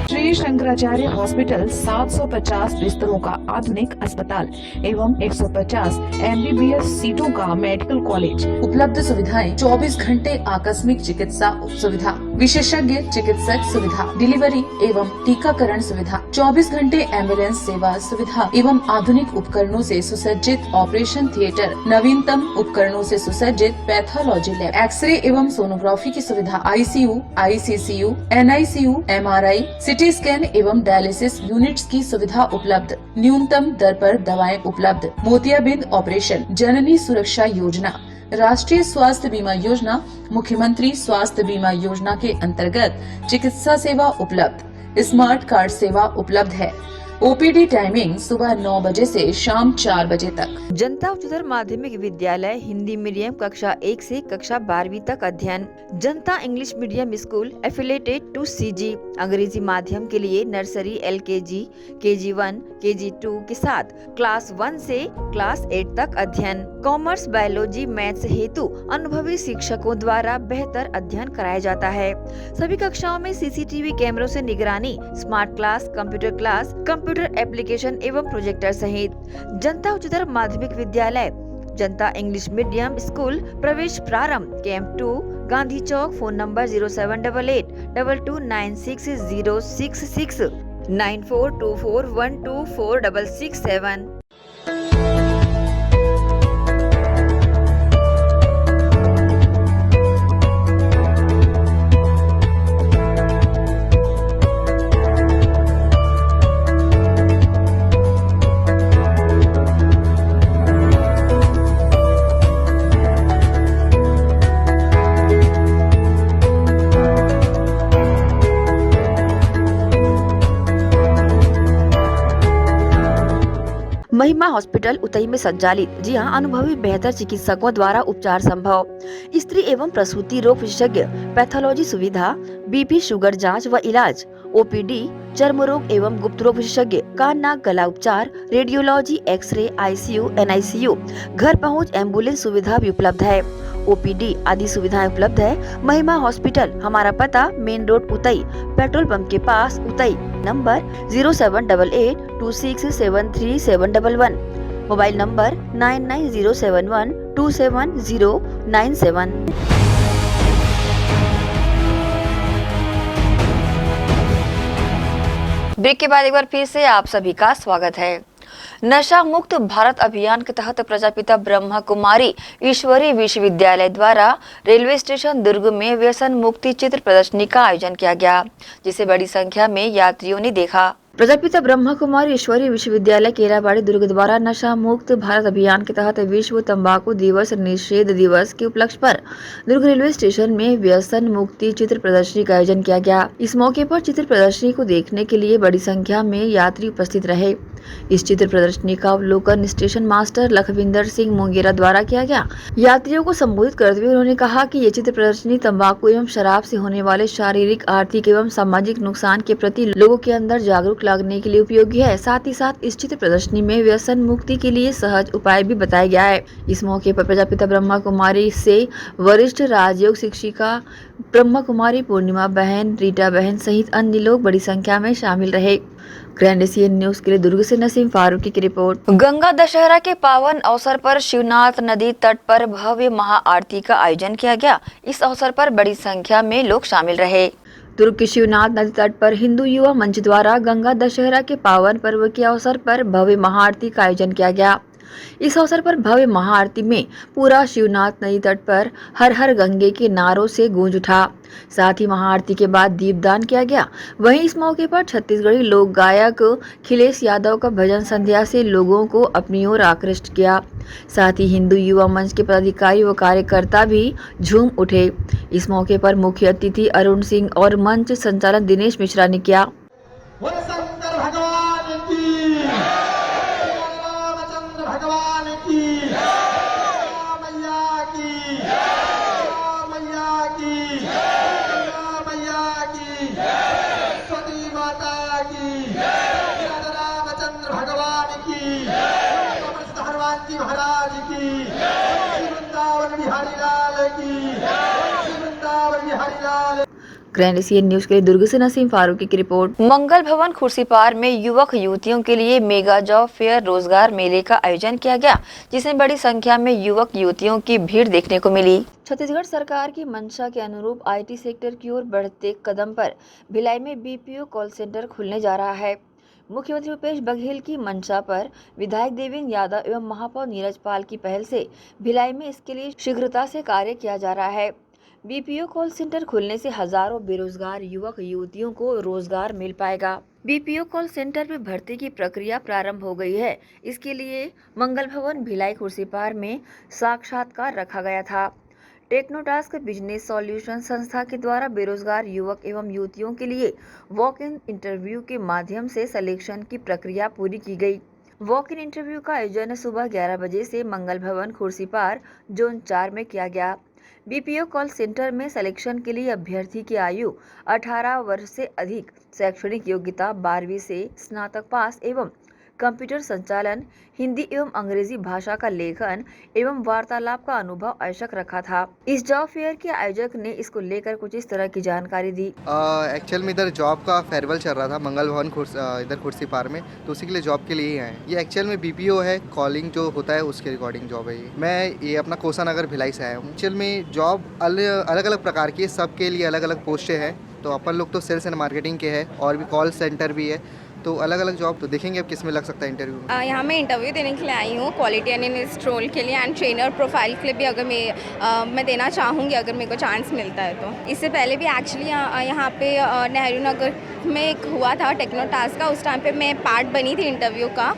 श्री शंकराचार्य हॉस्पिटल 750 बिस्तरों का आधुनिक अस्पताल एवं 150 MBBS सीटों का मेडिकल कॉलेज। उपलब्ध सुविधाएं 24 घंटे आकस्मिक चिकित्सा सुविधा, विशेषज्ञ चिकित्सक सुविधा, डिलीवरी एवं टीकाकरण सुविधा, 24 घंटे एम्बुलेंस सेवा सुविधा एवं आधुनिक उपकरणों से सुसज्जित ऑपरेशन थिएटर, नवीनतम उपकरणों से सुसज्जित पैथोलॉजी लैब, एक्सरे एवं सोनोग्राफी की सुविधा, ICU, ICCU, NICU, MRI, CT scan एवं डायलिसिस यूनिट्स की सुविधा उपलब्ध। न्यूनतम दर पर दवाएं उपलब्ध। मोतियाबिंद ऑपरेशन, जननी सुरक्षा योजना, राष्ट्रीय स्वास्थ्य बीमा योजना, मुख्यमंत्री स्वास्थ्य बीमा योजना के अंतर्गत चिकित्सा सेवा उपलब्ध। स्मार्ट कार्ड सेवा उपलब्ध है। OPD टाइमिंग सुबह 9 बजे से शाम 4 बजे तक। जनता उच्चतर माध्यमिक विद्यालय हिंदी मीडियम कक्षा 1 से कक्षा 12वीं तक अध्ययन। Janata English medium school affiliated to CG अंग्रेजी माध्यम के लिए नर्सरी, LKG, KG1, KG2 के साथ क्लास 1 से क्लास 8 तक अध्ययन। कॉमर्स, बायोलॉजी, मैथ्स हेतु अनुभवी शिक्षकों द्वारा बेहतर अध्ययन कराया जाता है। सभी कक्षाओं में CCTV कैमरों से निगरानी, स्मार्ट क्लास, कंप्यूटर एप्लीकेशन एवं प्रोजेक्टर सहित। जनता उच्चतर माध्यमिक विद्यालय जनता इंग्लिश मीडियम स्कूल प्रवेश प्रारंभ camp 2 Gandhi Chowk. Phone number 0788 22960666 9424124667। महिमा हॉस्पिटल उतई में संचालित, जी हां, अनुभवी बेहतर चिकित्सकों द्वारा उपचार संभव। स्त्री एवं प्रसूति रोग विशेषज्ञ, पैथोलॉजी सुविधा, BP शुगर जांच व इलाज, OPD, चर्म रोग एवं गुप्त रोग विशेषज्ञ, कान नाक गला उपचार, रेडियोलॉजी, एक्सरे, ICU, NICU, घर पहुंच एम्बुलेंस सुविधा भी उपलब्ध है। OPD आदि सुविधाएं उपलब्ध है। महिमा हॉस्पिटल, हमारा पता main road Utai, petrol pump के पास Utai. Number 078826737111, mobile number 9907127097। Break के बाद एक बार फिर से आप सभी का स्वागत है। नशा मुक्त भारत अभियान के तहत प्रजापिता ब्रह्मा कुमारी ईश्वरी विश्वविद्यालय द्वारा रेलवे स्टेशन दुर्ग में व्यसन मुक्ति चित्र प्रदर्शनी का आयोजन किया गया, जिसे बड़ी संख्या में यात्रियों ने देखा। प्रजापिता ब्रह्मा कुमारी ईश्वरी विश्वविद्यालय केराबाड़ी दुर्ग द्वारा नशा मुक्त भारत अभियान के तहत विश्व तंबाकू दिवस निषेध दिवस के उपलक्ष्य पर दुर्ग रेलवे स्टेशन में व्यसन मुक्ति चित्र प्रदर्शनी का आयोजन किया गया। इस मौके पर चित्र प्रदर्शनी को देखने के लिए बड़ी संख्या में यात्री उपस्थित रहे। इस चित्र प्रदर्शनी का अवलोकन स्टेशन मास्टर लखविंदर सिंह मोंगेरा द्वारा किया गया। यात्रियों को संबोधित करते हुए उन्होंने कहा कि ये चित्र प्रदर्शनी तंबाकू एवं शराब से होने वाले शारीरिक, आर्थिक एवं सामाजिक नुकसान के प्रति लोगों के अंदर जागरूक लाने के लिए उपयोगी है। साथ ही साथ इस चित्र प्रदर्शनी में व्यसन मुक्ति के लिए सहज उपाय भी बताया गया है। इस मौके पर प्रजापिता ब्रह्मा कुमारी से वरिष्ठ राजयोग शिक्षिका ब्रह्मा कुमारी, पूर्णिमा बहन, रीटा बहन सहित अन्य लोग बड़ी संख्या में शामिल रहे। ग्रैंड एशियन न्यूज के लिए दुर्ग से नसीम फारूकी की रिपोर्ट। गंगा दशहरा के पावन अवसर पर शिवनाथ नदी तट पर भव्य महाआरती का आयोजन किया गया। इस अवसर पर बड़ी संख्या में लोग शामिल रहे। दुर्ग के शिवनाथ नदी तट पर हिंदू युवा मंच द्वारा गंगा दशहरा के पावन पर्व के अवसर पर भव्य महाआरती का आयोजन किया गया। इस अवसर पर भव्य महाआरती में पूरा शिवनाथ नदी तट पर हर हर गंगे के नारों से गूंज उठा। साथ ही महाआरती के बाद दीपदान किया गया। वहीं इस मौके पर छत्तीसगढ़ी लोक गायक खिलेश यादव का भजन संध्या से लोगों को अपनी ओर आकृष्ट किया। साथ ही हिंदू युवा मंच के पदाधिकारी व कार्यकर्ता भी झूम उठे। इस मौके पर मुख्य अतिथि अरुण सिंह और मंच संचालन दिनेश मिश्रा ने किया। ग्रैंड एशियन न्यूज के लिए दुर्ग से नसीम फारूकी की रिपोर्ट। मंगल भवन खुर्सीपार में युवक युवतियों के लिए मेगा जॉब फेयर रोजगार मेले का आयोजन किया गया, जिसमें बड़ी संख्या में युवक युवतियों की भीड़ देखने को मिली। छत्तीसगढ़ सरकार की मंशा के अनुरूप आईटी सेक्टर की ओर बढ़ते कदम पर भिलाई में बीपीओ कॉल सेंटर खुलने जा रहा है। मुख्यमंत्री भूपेश बघेल की मंशा पर विधायक देवेंद्र यादव एवं महापौर नीरज पाल की पहल से भिलाई में इसके लिए शीघ्रता से कार्य किया जा रहा है। बीपीओ कॉल सेंटर खुलने से हजारों बेरोजगार युवक युवतियों को रोजगार मिल पाएगा। बीपीओ कॉल सेंटर में भर्ती की प्रक्रिया प्रारंभ हो गई है। इसके लिए मंगल भवन भिलाई खुर्सीपार में साक्षात्कार रखा गया था। टेक्नोटास्क बिजनेस सॉल्यूशन संस्था के द्वारा बेरोजगार युवक एवं युवतियों के लिए वॉक इन इंटरव्यू के माध्यम से सिलेक्शन की प्रक्रिया पूरी की गई। वॉक इन इंटरव्यू का आयोजन सुबह 11 बजे से मंगल भवन खुर्सीपार जोन 4 में किया गया। बीपीओ कॉल सेंटर में सिलेक्शन के लिए अभ्यर्थी की आयु 18 वर्ष से अधिक, शैक्षणिक योग्यता 12वीं से स्नातक पास एवं कंप्यूटर संचालन, हिंदी एवं अंग्रेजी भाषा का लेखन एवं वार्तालाप का अनुभव आवश्यक रखा था। इस जॉब फेयर के आयोजक ने इसको लेकर कुछ इस तरह की जानकारी दी। एक्चुअल में इधर जॉब का फेयरवेल चल रहा था मंगल भवन इधर खुर्सीपार में, तो उसी के लिए जॉब के लिए ही आए। ये एक्चुअल में बीपीओ है, कॉलिंग जो होता है उसके रिकॉर्डिंग जॉब है। मैं ये अपना कोसा नगर भिलाई से आया हूँ। एक्चुअल में जॉब अलग अलग प्रकार की, सबके लिए अलग अलग पोस्टें हैं। तो अपन लोग तो सेल्स एंड मार्केटिंग के हैं और भी कॉल सेंटर भी है, तो अलग अलग जॉब तो देखेंगे अब किस में लग सकता है इंटरव्यू। यहाँ मैं इंटरव्यू देने के लिए आई हूँ, क्वालिटी एनालिस्ट रोल के लिए एंड ट्रेनर प्रोफाइल के लिए भी अगर मैं देना चाहूँगी अगर मेरे को चांस मिलता है तो। इससे पहले भी एक्चुअली यहाँ पे नेहरू नगर में एक हुआ था टेक्नोटास्क का, उस टाइम पे मैं पार्ट बनी थी इंटरव्यू का।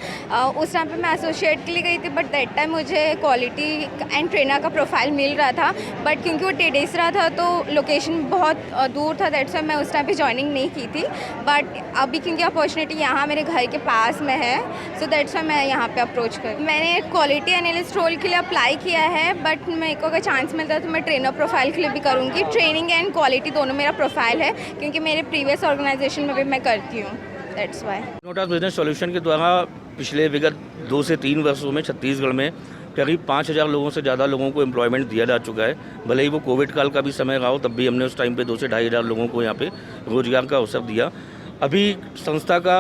उस टाइम पे मैं एसोसिएट के लिए गई थी, बट दैट टाइम मुझे क्वालिटी एंड ट्रेनर का प्रोफाइल मिल रहा था, बट क्योंकि वो टेडेसरा था तो लोकेशन बहुत दूर था, दैट्स वाई मैं उस टाइम पे ज्वाइनिंग नहीं की थी। बट अभी क्योंकि अपॉर्चुनिटी यहाँ मेरे घर के पास में है, सो दैट्स वाई मैं यहाँ पे अप्रोच कर। मैंने क्वालिटी एनालिस्ट रोल के लिए अप्लाई किया है, बट मेरे को अगर चांस मिलता है तो मैं ट्रेनर प्रोफाइल के लिए भी करूँगी। ट्रेनिंग एंड क्वालिटी दोनों मेरा प्रोफाइल है, क्योंकि मेरे प्रीवियस ऑर्गेनाइजेशन में भी मैं करती हूँ, दैट्स वाई। टेक्नोटास्क बिजनेस सॉल्यूशन के द्वारा पिछले विगत 2 से 3 वर्षों में छत्तीसगढ़ में करीब 5000 लोगों से ज़्यादा लोगों को एम्प्लॉयमेंट दिया जा चुका है। भले ही वो कोविड काल का भी समय रहा हो, तब भी हमने उस टाइम पे 2 से 2500 लोगों को यहाँ पे रोजगार का अवसर दिया। अभी संस्था का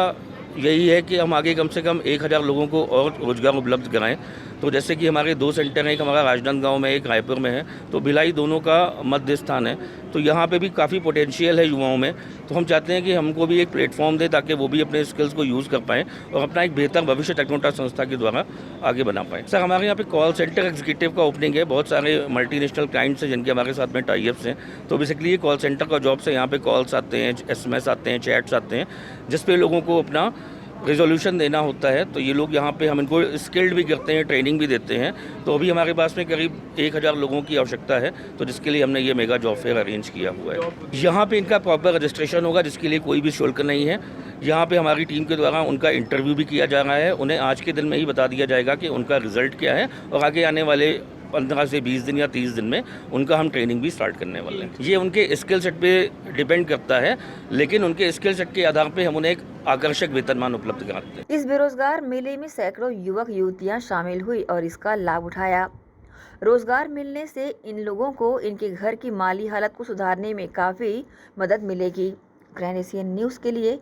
यही है कि हम आगे कम से कम 1000 लोगों को और रोजगार उपलब्ध कराएं। तो जैसे कि हमारे 2 सेंटर हैं, एक हमारा राजनांदगांव में, एक रायपुर में है, तो भिलाई दोनों का मध्य स्थान है। तो यहाँ पे भी काफ़ी पोटेंशियल है युवाओं में, तो हम चाहते हैं कि हमको भी एक प्लेटफॉर्म दे ताकि वो भी अपने स्किल्स को यूज़ कर पाएँ और अपना एक बेहतर भविष्य टेक्नोटास्क संस्था के द्वारा आगे बना पाएँ। सर, हमारे यहाँ पे कॉल सेंटर एग्जीक्यूटिव का ओपनिंग है। बहुत सारे मल्टीनेशनल क्लाइंट्स हैं जिनके हमारे साथ में टाई-अप्स हैं। तो बेसिकली ये कॉल सेंटर का जॉब से यहाँ पे कॉल्स आते हैं, SMS आते हैं, चैट्स आते हैं, जिस पे लोगों को अपना रिजोल्यूशन देना होता है, तो ये लोग यहाँ पे हम इनको स्किल्ड भी करते हैं, ट्रेनिंग भी देते हैं। तो अभी हमारे पास में करीब 1000 लोगों की आवश्यकता है, तो जिसके लिए हमने ये मेगा जॉब फेयर अरेंज किया हुआ है। यहाँ पे इनका प्रॉपर रजिस्ट्रेशन होगा, जिसके लिए कोई भी शुल्क नहीं है। यहाँ पे हमारी टीम के द्वारा उनका इंटरव्यू भी किया जा रहा है। उन्हें आज के दिन में ही बता दिया जाएगा कि उनका रिजल्ट क्या है, और आगे आने वाले 15 से 20 दिन या 30 दिन में उनका हम ट्रेनिंग भी स्टार्ट करने वाले हैं। ये उनके स्किल सेट पे डिपेंड करता है, लेकिन उनके स्किल सेट के आधार पे हम उन्हें एक आकर्षक वेतनमान उपलब्ध कराते हैं। इस बेरोजगार मेले में सैकड़ों युवक युवतियां शामिल हुई और इसका लाभ उठाया। रोजगार मिलने से इन लोगों को इनके घर की माली हालत को सुधारने में काफ़ी मदद मिलेगी। ग्रैंड एशियन न्यूज़ के लिए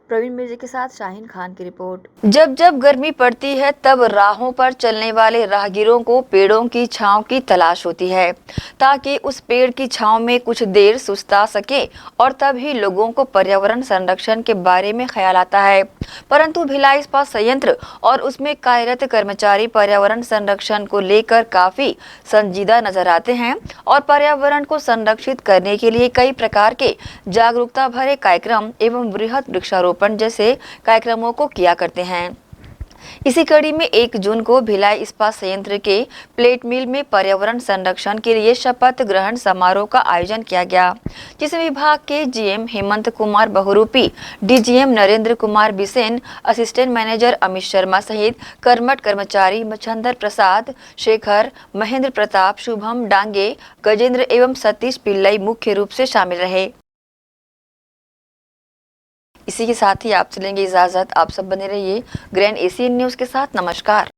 प्रवीण मिर्जे के साथ शाहीन खान की रिपोर्ट। जब जब गर्मी पड़ती है तब राहों पर चलने वाले राहगीरों को पेड़ों की छांव की तलाश होती है, ताकि उस पेड़ की छांव में कुछ देर सुस्ता सके, और तभी लोगों को पर्यावरण संरक्षण के बारे में ख्याल आता है। परंतु भिलाई इस्पात संयंत्र और उसमें कार्यरत कर्मचारी पर्यावरण संरक्षण को लेकर काफी संजीदा नजर आते हैं और पर्यावरण को संरक्षित करने के लिए कई प्रकार के जागरूकता भरे कार्यक्रम एवं वृहद वृक्षारोपण जैसे कार्यक्रमों को किया करते हैं। इसी कड़ी में 1 जून को भिलाई इस्पात संयंत्र के प्लेट मिल में पर्यावरण संरक्षण के लिए शपथ ग्रहण समारोह का आयोजन किया गया, जिसमें विभाग के GM Hemant Kumar Bahurupi, DGM Narendra Kumar Bisen, assistant manager Amit Sharma सहित कर्मठ कर्मचारी मच्छंदर प्रसाद, शेखर, महेंद्र प्रताप, शुभम डांगे, गजेंद्र एवं सतीश पिल्लई मुख्य रूप से शामिल रहे। इसी के साथ ही आप चलेंगे इजाजत। आप सब बने रहिए ग्रैंड एशियन न्यूज़ के साथ। नमस्कार।